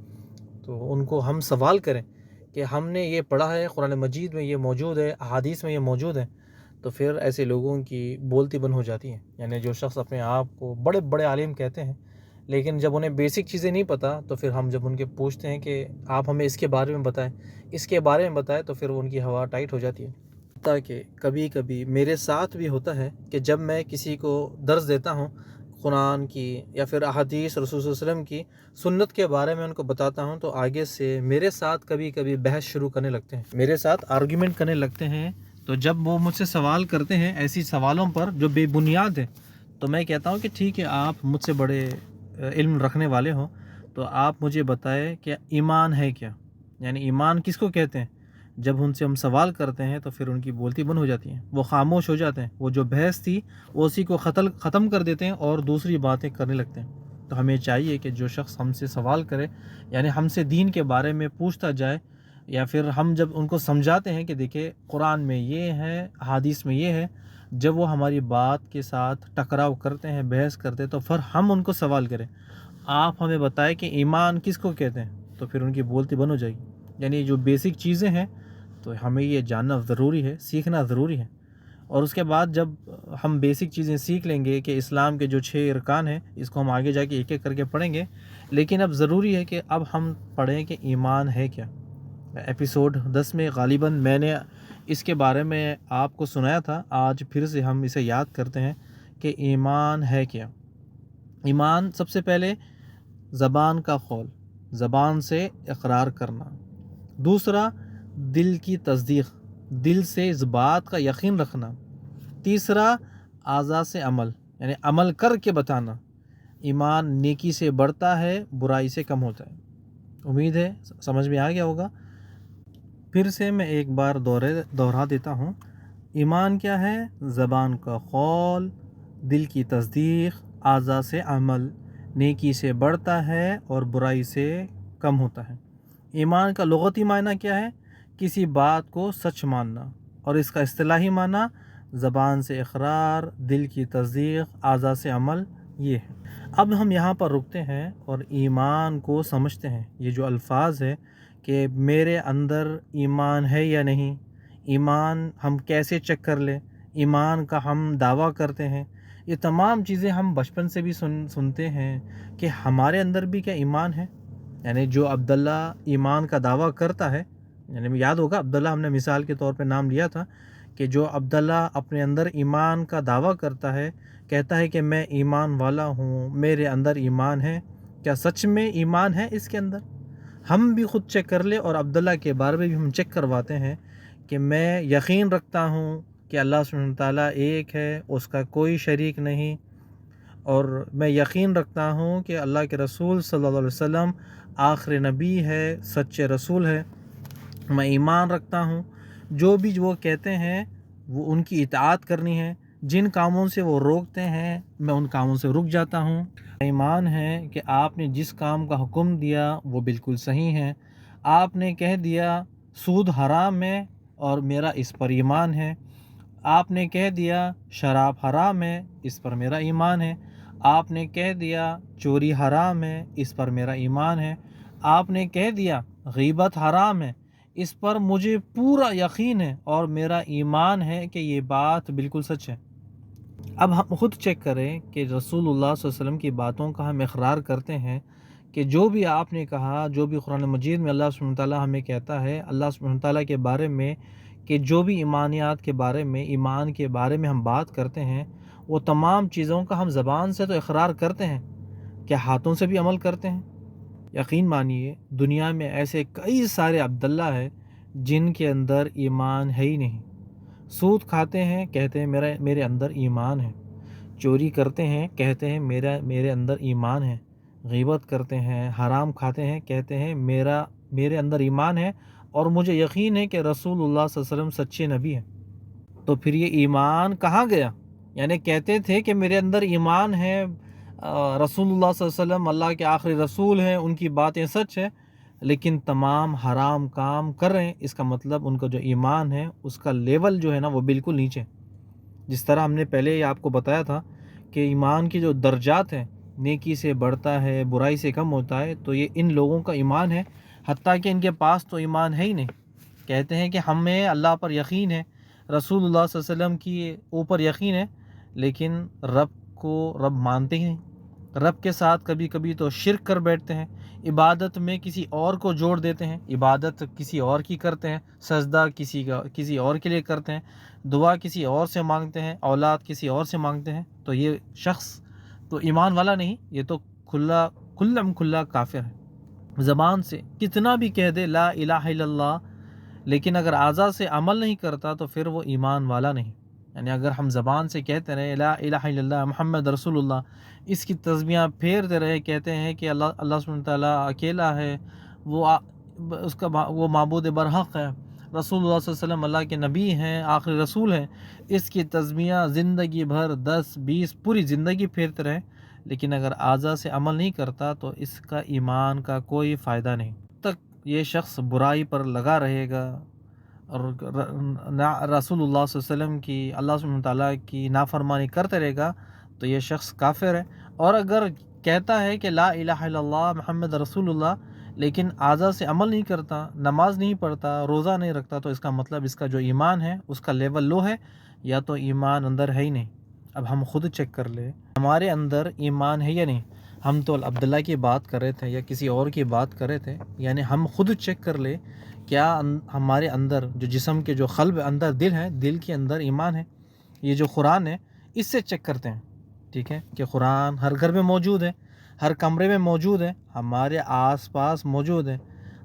تو ان کو ہم سوال کریں کہ ہم نے یہ پڑھا ہے، قرآن مجید میں یہ موجود ہے، احادیث میں یہ موجود ہے، تو پھر ایسے لوگوں کی بولتی بند ہو جاتی ہیں۔ یعنی جو شخص اپنے آپ کو بڑے بڑے عالم کہتے ہیں، لیکن جب انہیں بیسک چیزیں نہیں پتہ، تو پھر ہم جب ان کے پوچھتے ہیں کہ آپ ہمیں اس کے بارے میں بتائیں، اس کے بارے میں بتائیں، تو پھر وہ ان کی ہوا ٹائٹ ہو جاتی ہے۔ تاکہ کبھی کبھی میرے ساتھ بھی ہوتا ہے کہ جب میں کسی کو درس دیتا ہوں قرآن کی، یا پھر احادیث رسول صلی اللہ علیہ وسلم کی، سنت کے بارے میں ان کو بتاتا ہوں، تو آگے سے میرے ساتھ کبھی کبھی بحث شروع کرنے لگتے ہیں، میرے ساتھ آرگیومنٹ کرنے لگتے ہیں۔ تو جب وہ مجھ سے سوال کرتے ہیں ایسی سوالوں پر جو بے بنیاد ہیں، تو میں کہتا ہوں کہ ٹھیک ہے، آپ مجھ سے بڑے علم رکھنے والے ہوں، تو آپ مجھے بتائیں کہ ایمان ہے کیا، یعنی ایمان کس کو کہتے ہیں۔ جب ان سے ہم سوال کرتے ہیں تو پھر ان کی بولتی بند ہو جاتی ہیں، وہ خاموش ہو جاتے ہیں، وہ جو بحث تھی وہ اسی کو ختم کر دیتے ہیں اور دوسری باتیں کرنے لگتے ہیں۔ تو ہمیں چاہیے کہ جو شخص ہم سے سوال کرے، یعنی ہم سے دین کے بارے میں پوچھتا جائے، یا پھر ہم جب ان کو سمجھاتے ہیں کہ دیکھیں قرآن میں یہ ہے، احادیث میں یہ ہے، جب وہ ہماری بات کے ساتھ ٹکراؤ کرتے ہیں، بحث کرتے ہیں، تو پھر ہم ان کو سوال کریں، آپ ہمیں بتائیں کہ ایمان کس کو کہتے ہیں، تو پھر ان کی بولتی بند ہو جائے گی۔ یعنی جو بیسک چیزیں ہیں تو ہمیں یہ جاننا ضروری ہے، سیکھنا ضروری ہے۔ اور اس کے بعد جب ہم بیسک چیزیں سیکھ لیں گے کہ اسلام کے جو 6 ارکان ہیں، اس کو ہم آگے جا کے ایک ایک کر کے پڑھیں گے، لیکن اب ضروری ہے کہ اب ہم پڑھیں کہ ایمان ہے کیا۔ ایپیسوڈ 10 میں غالباً میں نے اس کے بارے میں آپ کو سنایا تھا، آج پھر سے ہم اسے یاد کرتے ہیں کہ ایمان ہے کیا۔ ایمان سب سے پہلے زبان کا قول، زبان سے اقرار کرنا۔ دوسرا، دل کی تصدیق، دل سے اس بات کا یقین رکھنا۔ تیسرا، اعضاء سے عمل، یعنی عمل کر کے بتانا۔ ایمان نیکی سے بڑھتا ہے، برائی سے کم ہوتا ہے۔ امید ہے سمجھ میں آ گیا ہوگا۔ پھر سے میں ایک بار دوہرا دیتا ہوں۔ ایمان کیا ہے؟ زبان کا قول، دل کی تصدیق، اعضاء سے عمل، نیکی سے بڑھتا ہے اور برائی سے کم ہوتا ہے۔ ایمان کا لغتی معنی کیا ہے؟ کسی بات کو سچ ماننا، اور اس کا اصطلاحی معنی زبان سے اقرار، دل کی تصدیق، اعضاء سے عمل، یہ ہے۔ اب ہم یہاں پر رکتے ہیں اور ایمان کو سمجھتے ہیں۔ یہ جو الفاظ ہے کہ میرے اندر ایمان ہے یا نہیں، ایمان ہم کیسے چیک کر لیں، ایمان کا ہم دعویٰ کرتے ہیں، یہ تمام چیزیں ہم بچپن سے بھی سنتے ہیں کہ ہمارے اندر بھی کیا ایمان ہے۔ یعنی جو عبداللہ ایمان کا دعویٰ کرتا ہے، یعنی یاد ہوگا عبداللہ ہم نے مثال کے طور پہ نام لیا تھا، کہ جو عبداللہ اپنے اندر ایمان کا دعویٰ کرتا ہے، کہتا ہے کہ میں ایمان والا ہوں، میرے اندر ایمان ہے، کیا سچ میں ایمان ہے اس کے اندر؟ ہم بھی خود چیک کر لیں، اور عبداللہ کے بارے میں بھی ہم چیک کرواتے ہیں کہ میں یقین رکھتا ہوں کہ اللہ سبحانہ تعالیٰ ایک ہے، اس کا کوئی شریک نہیں، اور میں یقین رکھتا ہوں کہ اللہ کے رسول صلی اللہ علیہ وسلم آخر نبی ہے، سچے رسول ہے۔ میں ایمان رکھتا ہوں جو بھی وہ کہتے ہیں وہ ان کی اطاعت کرنی ہے، جن کاموں سے وہ روکتے ہیں میں ان کاموں سے رک جاتا ہوں۔ ایمان ہے کہ آپ نے جس کام کا حکم دیا وہ بالکل صحیح ہے، آپ نے کہہ دیا سود حرام ہے اور میرا اس پر ایمان ہے، آپ نے کہہ دیا شراب حرام ہے، اس پر میرا ایمان ہے، آپ نے کہہ دیا چوری حرام ہے، اس پر میرا ایمان ہے، آپ نے کہہ دیا غیبت حرام ہے، اس پر مجھے پورا یقین ہے اور میرا ایمان ہے کہ یہ بات بالکل سچ ہے۔ اب ہم خود چیک کریں کہ رسول اللہ صلی اللہ علیہ وسلم کی باتوں کا ہم اقرار کرتے ہیں کہ جو بھی آپ نے کہا، جو بھی قرآن مجید میں اللہ سبحانہ تعالیٰ ہمیں کہتا ہے، اللہ سبحانہ تعالیٰ کے بارے میں، کہ جو بھی ایمانیات کے بارے میں، ایمان کے بارے میں ہم بات کرتے ہیں، وہ تمام چیزوں کا ہم زبان سے تو اقرار کرتے ہیں، کیا ہاتھوں سے بھی عمل کرتے ہیں؟ یقین مانیے دنیا میں ایسے کئی سارے عبداللہ ہیں جن کے اندر ایمان ہے ہی نہیں۔ سود کھاتے ہیں، کہتے ہیں میرے اندر ایمان ہے، چوری کرتے ہیں، کہتے ہیں میرے اندر ایمان ہے، غیبت کرتے ہیں، حرام کھاتے ہیں، کہتے ہیں میرے اندر ایمان ہے اور مجھے یقین ہے کہ رسول اللہ صلی اللہ علیہ وسلم سچے نبی ہیں۔ تو پھر یہ ایمان کہاں گیا؟ یعنی کہتے تھے کہ میرے اندر ایمان ہے، رسول اللہ صلی اللہ علیہ وسلم اللہ کے آخری رسول ہیں، ان کی باتیں سچ ہے، لیکن تمام حرام کام کر رہے ہیں، اس کا مطلب ان کا جو ایمان ہے اس کا لیول جو ہے نا وہ بالکل نیچے۔ جس طرح ہم نے پہلے ہی آپ کو بتایا تھا کہ ایمان کی جو درجات ہیں، نیکی سے بڑھتا ہے، برائی سے کم ہوتا ہے، تو یہ ان لوگوں کا ایمان ہے، حتیٰ کہ ان کے پاس تو ایمان ہے ہی نہیں۔ کہتے ہیں کہ ہمیں اللہ پر یقین ہے، رسول اللہ صلی اللہ علیہ وسلم کی اوپر یقین ہے، لیکن رب کو رب مانتے ہی نہیں، رب کے ساتھ کبھی کبھی تو شرک کر بیٹھتے ہیں، عبادت میں کسی اور کو جوڑ دیتے ہیں، عبادت کسی اور کی کرتے ہیں، سجدہ کسی اور کے لیے کرتے ہیں، دعا کسی اور سے مانگتے ہیں، اولاد کسی اور سے مانگتے ہیں، تو یہ شخص تو ایمان والا نہیں، یہ تو کھلا کافر ہے۔ زبان سے کتنا بھی کہہ دے لا الہ الا اللہ، لیکن اگر اعضاء سے عمل نہیں کرتا تو پھر وہ ایمان والا نہیں۔ یعنی اگر ہم زبان سے کہتے رہے لا الہ الا اللہ محمد رسول اللہ، اس کی تسبیحاں پھیرتے رہے، کہتے ہیں کہ اللہ سبحانہ تعالیٰ اکیلا ہے، وہ معبود برحق ہے، رسول اللہ صلی اللہ علیہ وسلم اللہ کے نبی ہیں، آخری رسول ہیں، اس کی تسبیحاں زندگی بھر 10-20 پوری زندگی پھیرتے رہے، لیکن اگر اعضاء سے عمل نہیں کرتا تو اس کا ایمان کا کوئی فائدہ نہیں۔ تک یہ شخص برائی پر لگا رہے گا اور رسول اللہ صلی اللہ علیہ وسلم کی، اللہ سبحانہ تعالیٰ کی نافرمانی کرتے رہے گا تو یہ شخص کافر ہے۔ اور اگر کہتا ہے کہ لا الہ الا اللہ محمد رسول اللہ لیکن اعضاء سے عمل نہیں کرتا، نماز نہیں پڑھتا، روزہ نہیں رکھتا، تو اس کا مطلب اس کا جو ایمان ہے اس کا لیول لو ہے، یا تو ایمان اندر ہے ہی نہیں۔ اب ہم خود چیک کر لیں ہمارے اندر ایمان ہے یا نہیں۔ ہم تو عبداللہ کی بات کر رہے تھے یا کسی اور کی بات کر رہے تھے، یعنی ہم خود چیک کر لیں کیا ہمارے اندر جو جسم کے جو قلب اندر دل ہے، دل کے اندر ایمان ہے۔ یہ جو قرآن ہے اس سے چیک کرتے ہیں، ٹھیک ہے، کہ قرآن ہر گھر میں موجود ہے، ہر کمرے میں موجود ہے، ہمارے آس پاس موجود ہے،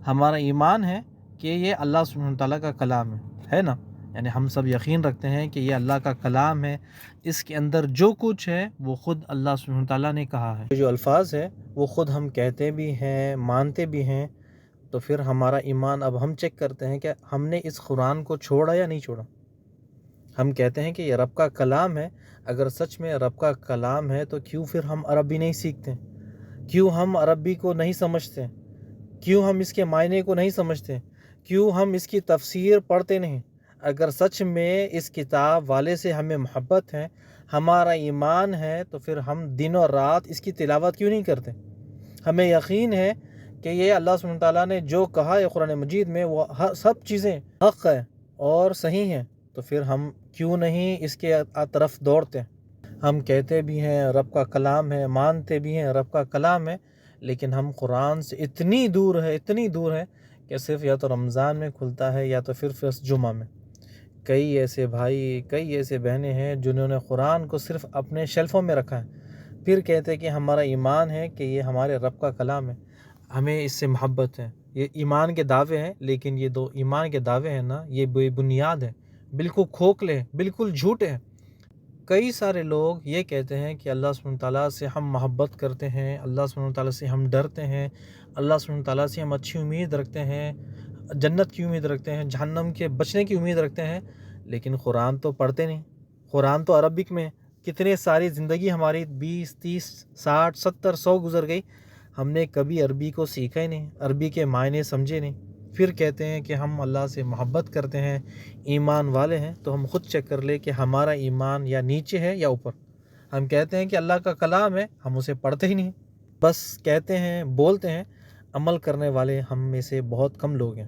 ہمارا ایمان ہے کہ یہ اللہ سبحانہ تعالیٰ کا کلام ہے نا، یعنی ہم سب یقین رکھتے ہیں کہ یہ اللہ کا کلام ہے، اس کے اندر جو کچھ ہے وہ خود اللہ سبحانہ تعالیٰ نے کہا ہے۔ جو الفاظ ہے وہ خود ہم کہتے بھی ہیں، مانتے بھی ہیں، تو پھر ہمارا ایمان اب ہم چیک کرتے ہیں کہ ہم نے اس قرآن کو چھوڑا یا نہیں چھوڑا۔ ہم کہتے ہیں کہ یہ رب کا کلام ہے، اگر سچ میں رب کا کلام ہے تو کیوں پھر ہم عربی نہیں سیکھتے؟ کیوں ہم عربی کو نہیں سمجھتے؟ کیوں ہم اس کے معنی کو نہیں سمجھتے؟ کیوں ہم اس کی تفسیر پڑھتے نہیں؟ اگر سچ میں اس کتاب والے سے ہمیں محبت ہے، ہمارا ایمان ہے، تو پھر ہم دن اور رات اس کی تلاوت کیوں نہیں کرتے؟ ہمیں یقین ہے کہ یہ اللہ سبحانہ تعالیٰ نے جو کہا ہے قرآن مجید میں وہ سب چیزیں حق ہے اور صحیح ہیں، تو پھر ہم کیوں نہیں اس کے طرف دوڑتے؟ ہم کہتے بھی ہیں رب کا کلام ہے، مانتے بھی ہیں رب کا کلام ہے، لیکن ہم قرآن سے اتنی دور ہے کہ صرف یا تو رمضان میں کھلتا ہے یا تو پھر جمعہ میں۔ کئی ایسے بھائی، کئی ایسے بہنیں ہیں جنہوں نے قرآن کو صرف اپنے شیلفوں میں رکھا ہے، پھر کہتے کہ ہمارا ایمان ہے کہ یہ ہمارے رب کا کلام ہے۔ ہمیں اس سے محبت ہے۔ یہ ایمان کے دعوے ہیں، لیکن یہ دو ایمان کے دعوے ہیں نا، یہ بے بنیاد ہیں، بالکل کھوکھلے ہیں، بالکل جھوٹے ہیں۔ کئی سارے لوگ یہ کہتے ہیں کہ اللہ سبحانہ تعالیٰ سے ہم محبت کرتے ہیں، اللہ سبحانہ تعالیٰ سے ہم ڈرتے ہیں، اللہ سبحانہ تعالیٰ سے ہم اچھی امید رکھتے ہیں، جنت کی امید رکھتے ہیں، جہنم کے بچنے کی امید رکھتے ہیں، لیکن قرآن تو پڑھتے نہیں۔ قرآن تو عربک میں، کتنے ساری زندگی ہماری 20 30 60 70 100 گزر گئی، ہم نے کبھی عربی کو سیکھا ہی نہیں، عربی کے معنی سمجھے نہیں، پھر کہتے ہیں کہ ہم اللہ سے محبت کرتے ہیں، ایمان والے ہیں۔ تو ہم خود چیک کر لیں کہ ہمارا ایمان یا نیچے ہے یا اوپر۔ ہم کہتے ہیں کہ اللہ کا کلام ہے، ہم اسے پڑھتے ہی نہیں، بس کہتے ہیں، بولتے ہیں، عمل کرنے والے ہم میں سے بہت کم لوگ ہیں۔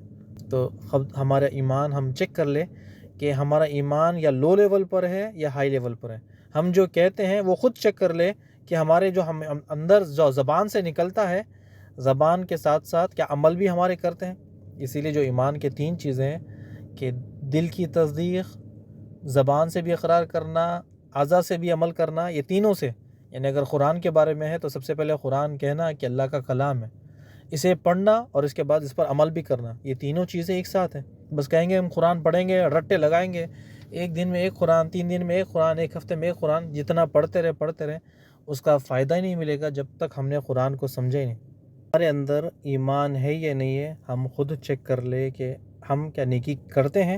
تو ہمارا ایمان ہم چیک کر لیں کہ ہمارا ایمان یا لو لیول پر ہے یا ہائی لیول پر ہے۔ ہم جو کہتے ہیں وہ خود چیک کر لیں کہ ہمارے جو ہم اندر جو زبان سے نکلتا ہے، زبان کے ساتھ ساتھ کیا عمل بھی ہمارے کرتے ہیں۔ اسی لیے جو ایمان کے 3 چیزیں ہیں کہ دل کی تصدیق، زبان سے بھی اقرار کرنا، اعضاء سے بھی عمل کرنا، یہ تینوں سے، یعنی اگر قرآن کے بارے میں ہے تو سب سے پہلے قرآن کہنا کہ اللہ کا کلام ہے، اسے پڑھنا اور اس کے بعد اس پر عمل بھی کرنا، یہ تینوں چیزیں ایک ساتھ ہیں۔ بس کہیں گے ہم قرآن پڑھیں گے، رٹے لگائیں گے، ایک دن میں ایک قرآن، 3 دن میں ایک قرآن، ایک ہفتے میں ایک قرآن، جتنا پڑھتے رہے اس کا فائدہ ہی نہیں ملے گا جب تک ہم نے قرآن کو سمجھا ہی نہیں۔ ہمارے اندر ایمان ہے یا نہیں ہے، ہم خود چیک کر لیں کہ ہم کیا نیکی کرتے ہیں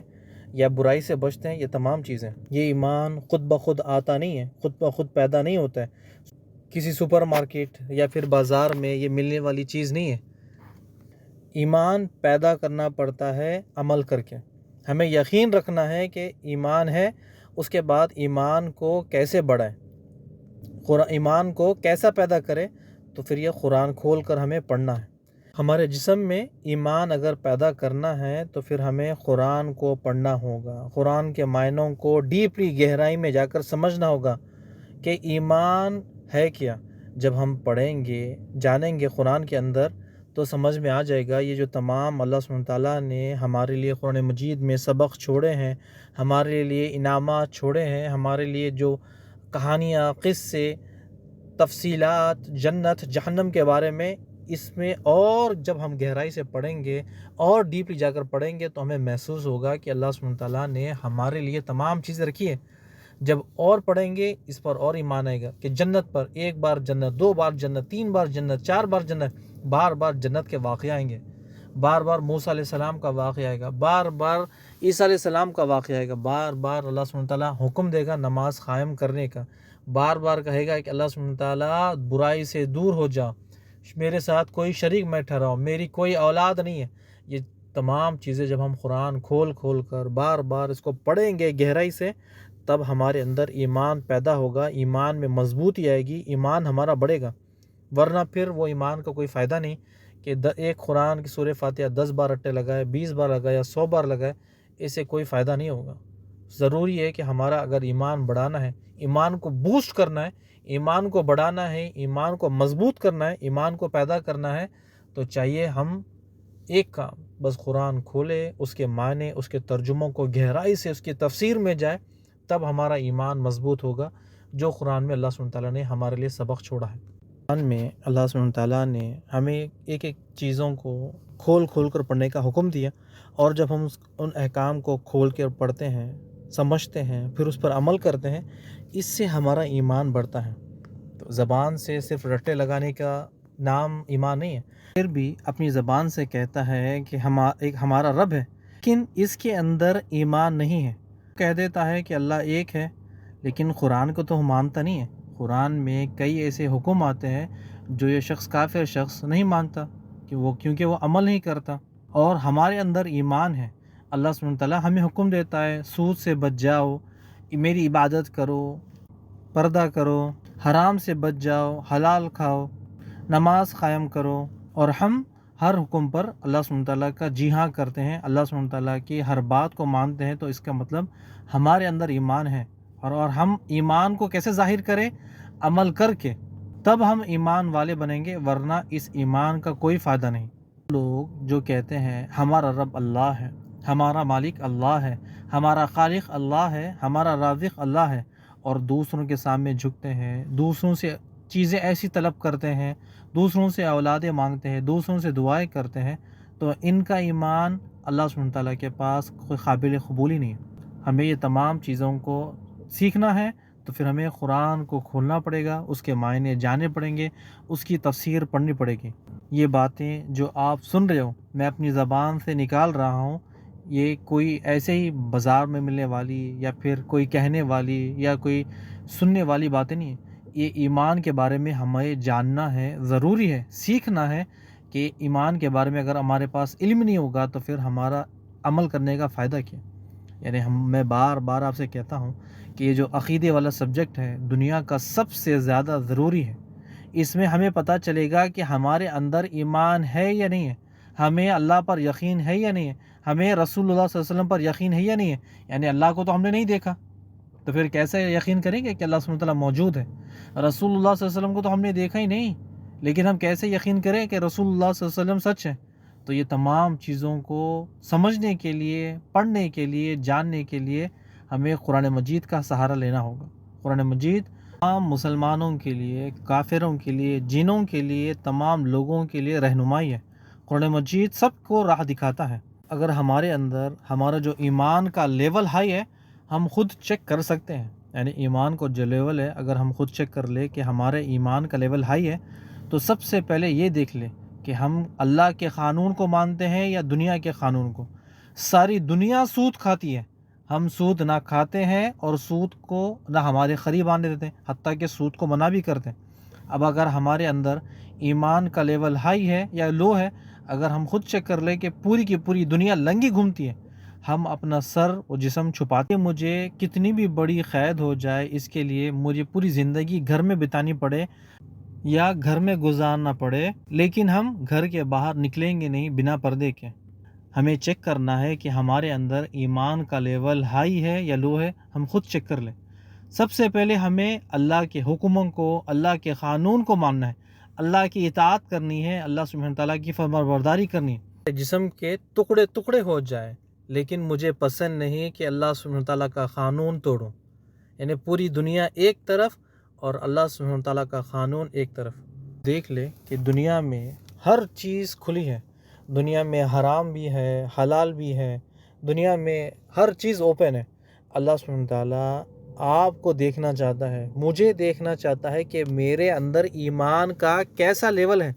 یا برائی سے بچتے ہیں۔ یہ تمام چیزیں، یہ ایمان خود بخود آتا نہیں ہے، خود بخود پیدا نہیں ہوتا ہے، کسی سپر مارکیٹ یا پھر بازار میں یہ ملنے والی چیز نہیں ہے۔ ایمان پیدا کرنا پڑتا ہے عمل کر کے۔ ہمیں یقین رکھنا ہے کہ ایمان ہے، اس کے بعد ایمان کو کیسے بڑھائیں، ایمان کو کیسا پیدا کرے، تو پھر یہ قرآن کھول کر ہمیں پڑھنا ہے۔ ہمارے جسم میں ایمان اگر پیدا کرنا ہے تو پھر ہمیں قرآن کو پڑھنا ہوگا، قرآن کے معنوں کو ڈیپلی گہرائی میں جا کر سمجھنا ہوگا کہ ایمان ہے کیا۔ جب ہم پڑھیں گے، جانیں گے قرآن کے اندر، تو سمجھ میں آ جائے گا یہ جو تمام اللہ سبحانہ تعالیٰ نے ہمارے لیے قرآن مجید میں سبق چھوڑے ہیں، ہمارے لیے انعامات چھوڑے ہیں، ہمارے لیے جو کہانیاں، قصے، تفصیلات جنت جہنم کے بارے میں، اس میں اور جب ہم گہرائی سے پڑھیں گے اور ڈیپلی جا کر پڑھیں گے تو ہمیں محسوس ہوگا کہ اللہ سبحانہ تعالیٰ نے ہمارے لیے تمام چیزیں رکھی ہیں۔ جب اور پڑھیں گے اس پر اور ایمان آئے گا کہ جنت پر 1 بار جنت، 2 بار جنت، 3 بار جنت، 4 بار جنت، بار بار جنت کے واقعہ آئیں گے، بار بار موسیٰ علیہ السلام کا واقعہ آئے گا، بار بار عیسیٰ علیہ السلام کا واقعہ آئے گا، بار بار اللہ سبحانہ تعالیٰ حکم دے گا نماز قائم کرنے کا، بار بار کہے گا کہ اللہ سبحانہ تعالیٰ برائی سے دور ہو جاؤ، میرے ساتھ کوئی شریک میں ٹھہراؤ، میری کوئی اولاد نہیں ہے۔ یہ تمام چیزیں جب ہم قرآن کھول کر بار بار اس کو پڑھیں گے گہرائی سے، تب ہمارے اندر ایمان پیدا ہوگا، ایمان میں مضبوطی آئے گی، ایمان ہمارا بڑھے گا۔ ورنہ پھر وہ ایمان کا کوئی فائدہ نہیں کہ ایک قرآن کی سورہ فاتحہ 10 بار رٹے لگائے، 20 بار لگائے یا 100 بار لگائے، اس سے کوئی فائدہ نہیں ہوگا۔ ضروری ہے کہ ہمارا اگر ایمان بڑھانا ہے، ایمان کو بوسٹ کرنا ہے، ایمان کو بڑھانا ہے، ایمان کو مضبوط کرنا ہے، ایمان کو پیدا کرنا ہے، تو چاہیے ہم ایک کام بس قرآن کھولے، اس کے معنی، اس کے ترجموں کو گہرائی سے اس کی تفسیر میں جائے، تب ہمارا ایمان مضبوط ہوگا، جو قرآن میں اللہ سبحانہ تعالیٰ نے ہمارے لیے سبق چھوڑا ہے۔ قرآن میں اللہ سبحانہ تعالیٰ نے ہمیں ایک ایک چیزوں کو کھول کر پڑھنے کا حکم دیا، اور جب ہم ان احکام کو کھول کر پڑھتے ہیں، سمجھتے ہیں، پھر اس پر عمل کرتے ہیں، اس سے ہمارا ایمان بڑھتا ہے۔ تو زبان سے صرف رٹے لگانے کا نام ایمان نہیں ہے، پھر بھی اپنی زبان سے کہتا ہے کہ ایک ہمارا رب ہے، لیکن اس کے اندر ایمان نہیں ہے۔ کہہ دیتا ہے کہ اللہ ایک ہے، لیکن قرآن کو تو مانتا نہیں ہے۔ قرآن میں کئی ایسے حکم آتے ہیں جو یہ شخص، کافر شخص نہیں مانتا، کہ کیونکہ وہ عمل نہیں کرتا، اور ہمارے اندر ایمان ہے۔ اللہ سبحانہ تعالیٰ ہمیں حکم دیتا ہے سود سے بچ جاؤ، میری عبادت کرو، پردہ کرو، حرام سے بچ جاؤ، حلال کھاؤ، نماز قائم کرو، اور ہم ہر حکم پر اللہ سبحانہ تعالیٰ کا جی ہاں کرتے ہیں، اللہ سبحانہ تعالیٰ کی ہر بات کو مانتے ہیں، تو اس کا مطلب ہمارے اندر ایمان ہے۔ اور ہم ایمان کو کیسے ظاہر کریں؟ عمل کر کے، تب ہم ایمان والے بنیں گے، ورنہ اس ایمان کا کوئی فائدہ نہیں۔ لوگ جو کہتے ہیں ہمارا رب اللہ ہے، ہمارا مالک اللہ ہے، ہمارا خالق اللہ ہے، ہمارا رازق اللہ ہے، اور دوسروں کے سامنے جھکتے ہیں، دوسروں سے چیزیں ایسی طلب کرتے ہیں، دوسروں سے اولادیں مانگتے ہیں، دوسروں سے دعائیں کرتے ہیں، تو ان کا ایمان اللہ سبحانہ تعالیٰ کے پاس کوئی قابل قبول ہی نہیں ہے۔ ہمیں یہ تمام چیزوں کو سیکھنا ہے تو پھر ہمیں قرآن کو کھولنا پڑے گا، اس کے معنی جاننے پڑیں گے، اس کی تفسیر پڑھنی پڑے گی۔ یہ باتیں جو آپ سن رہے ہو میں اپنی زبان سے نکال رہا ہوں، یہ کوئی ایسے ہی بازار میں ملنے والی یا پھر کوئی کہنے والی یا کوئی سننے والی باتیں نہیں ہیں۔ یہ ایمان کے بارے میں ہمیں جاننا ہے، ضروری ہے، سیکھنا ہے کہ ایمان کے بارے میں اگر ہمارے پاس علم نہیں ہوگا تو پھر ہمارا عمل کرنے کا فائدہ کیا؟ یعنی میں بار بار آپ سے کہتا ہوں کہ یہ جو عقیدے والا سبجیکٹ ہے دنیا کا سب سے زیادہ ضروری ہے۔ اس میں ہمیں پتہ چلے گا کہ ہمارے اندر ایمان ہے یا نہیں ہے، ہمیں اللہ پر یقین ہے یا نہیں ہے، ہمیں رسول اللہ صلی اللہ علیہ وسلم پر یقین ہے یا نہیں ہے۔ یعنی اللہ کو تو ہم نے نہیں دیکھا تو پھر کیسے یقین کریں گے کہ اللہ سبحانہ وتعالیٰ موجود ہے؟ رسول اللہ صلی اللہ علیہ وسلم کو تو ہم نے دیکھا ہی نہیں، لیکن ہم کیسے یقین کریں کہ رسول اللہ صلی اللہ علیہ وسلم سچ ہے؟ تو یہ تمام چیزوں کو سمجھنے کے لیے، پڑھنے کے لیے، جاننے کے لیے ہمیں قرآن مجید کا سہارا لینا ہوگا۔ قرآن مجید تمام مسلمانوں کے لیے، کافروں کے لیے، جنوں کے لیے، تمام لوگوں کے لیے رہنمائی ہے۔ قرآن مجید سب کو راہ دکھاتا ہے۔ اگر ہمارے اندر ہمارا جو ایمان کا لیول ہائی ہے ہم خود چیک کر سکتے ہیں، یعنی ایمان کو جو لیول ہے اگر ہم خود چیک کر لیں کہ ہمارے ایمان کا لیول ہائی ہے تو سب سے پہلے یہ دیکھ لیں کہ ہم اللہ کے قانون کو مانتے ہیں یا دنیا کے قانون کو۔ ساری دنیا سود کھاتی ہے، ہم سود نہ کھاتے ہیں اور سود کو نہ ہمارے قریب آنے دیتے ہیں، حتیٰ کہ سود کو منع بھی کرتے ہیں۔ اب اگر ہمارے اندر ایمان کا لیول ہائی ہے یا لو ہے، اگر ہم خود چیک کر لیں کہ پوری کی پوری دنیا لنگی گھومتی ہے، ہم اپنا سر و جسم چھپاتے، مجھے کتنی بھی بڑی قید ہو جائے اس کے لیے مجھے پوری زندگی گھر میں بتانی پڑے یا گھر میں گزارنا پڑے، لیکن ہم گھر کے باہر نکلیں گے نہیں بنا پردے کے۔ ہمیں چیک کرنا ہے کہ ہمارے اندر ایمان کا لیول ہائی ہے یا لو ہے، ہم خود چیک کر لیں۔ سب سے پہلے ہمیں اللہ کے حکموں کو، اللہ کے قانون کو ماننا ہے، اللہ کی اطاعت کرنی ہے، اللہ سبحانہ تعالیٰ کی فرمانبرداری کرنی ہے۔ جسم کے ٹکڑے ٹکڑے ہو جائے لیکن مجھے پسند نہیں کہ اللہ سبحانہ تعالیٰ کا قانون توڑوں، یعنی پوری دنیا ایک طرف اور اللہ سبحانہ تعالیٰ کا قانون ایک طرف۔ دیکھ لے کہ دنیا میں ہر چیز کھلی ہے، دنیا میں حرام بھی ہے، حلال بھی ہے، دنیا میں ہر چیز اوپن ہے۔ اللہ سبحانہ تعالیٰ آپ کو دیکھنا چاہتا ہے، مجھے دیکھنا چاہتا ہے کہ میرے اندر ایمان کا کیسا لیول ہے۔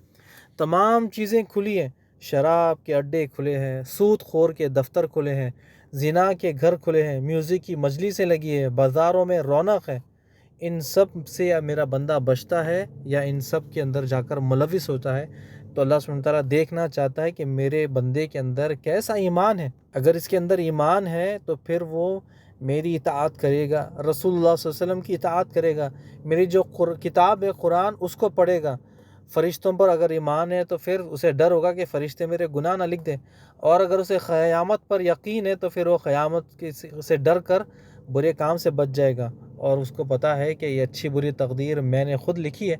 تمام چیزیں کھلی ہیں، شراب کے اڈے کھلے ہیں، سود خور کے دفتر کھلے ہیں، زنا کے گھر کھلے ہیں، میوزک کی مجلسیں لگی ہے، بازاروں میں رونق ہے۔ ان سب سے یا میرا بندہ بچتا ہے یا ان سب کے اندر جا کر ملوث ہوتا ہے، تو اللہ سبحانہ تعالیٰ دیکھنا چاہتا ہے کہ میرے بندے کے اندر کیسا ایمان ہے۔ اگر اس کے اندر ایمان ہے تو پھر وہ میری اطاعت کرے گا، رسول اللہ صلی اللہ علیہ وسلم کی اطاعت کرے گا، میری جو کتاب ہے قرآن اس کو پڑھے گا۔ فرشتوں پر اگر ایمان ہے تو پھر اسے ڈر ہوگا کہ فرشتے میرے گناہ نہ لکھ دیں، اور اگر اسے قیامت پر یقین ہے تو پھر وہ قیامت سے ڈر کر برے کام سے بچ جائے گا، اور اس کو پتہ ہے کہ یہ اچھی بری تقدیر میں نے خود لکھی ہے،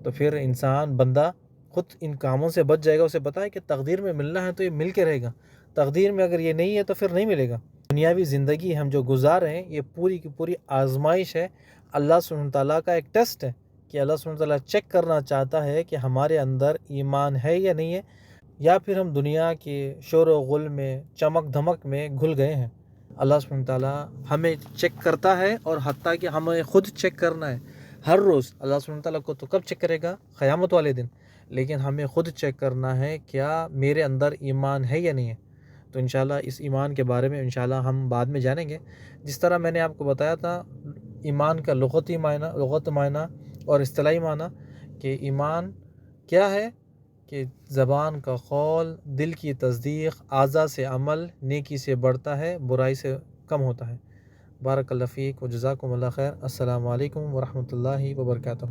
تو پھر انسان بندہ خود ان کاموں سے بچ جائے گا۔ اسے پتہ ہے کہ تقدیر میں ملنا ہے تو یہ مل کے رہے گا، تقدیر میں اگر یہ نہیں ہے تو پھر نہیں ملے گا۔ دنیاوی زندگی ہم جو گزار رہے ہیں یہ پوری کی پوری آزمائش ہے، اللہ سبحانہ تعالیٰ کا ایک ٹیسٹ ہے کہ اللہ سبحانہ تعالیٰ چیک کرنا چاہتا ہے کہ ہمارے اندر ایمان ہے یا نہیں ہے، یا پھر ہم دنیا کے شور و غل میں، چمک دھمک میں گھل گئے ہیں۔ اللہ سبحانہ تعالیٰ ہمیں چیک کرتا ہے، اور حتیٰ کہ ہمیں خود چیک کرنا ہے ہر روز۔ اللہ سبحانہ تعالیٰ کو تو کب چیک کرے گا؟ قیامت والے دن، لیکن ہمیں خود چیک کرنا ہے کیا میرے اندر ایمان ہے یا نہیں ہے۔ تو انشاءاللہ اس ایمان کے بارے میں انشاءاللہ ہم بعد میں جانیں گے۔ جس طرح میں نے آپ کو بتایا تھا ایمان کا لغت معنی اور اصطلاحی معنی، کہ ایمان کیا ہے؟ کہ زبان کا قول، دل کی تصدیق، اعضاء سے عمل، نیکی سے بڑھتا ہے، برائی سے کم ہوتا ہے۔ بارک اللہ فیک و جزاکم اللہ خیر۔ السلام علیکم ورحمۃ اللہ وبرکاتہ۔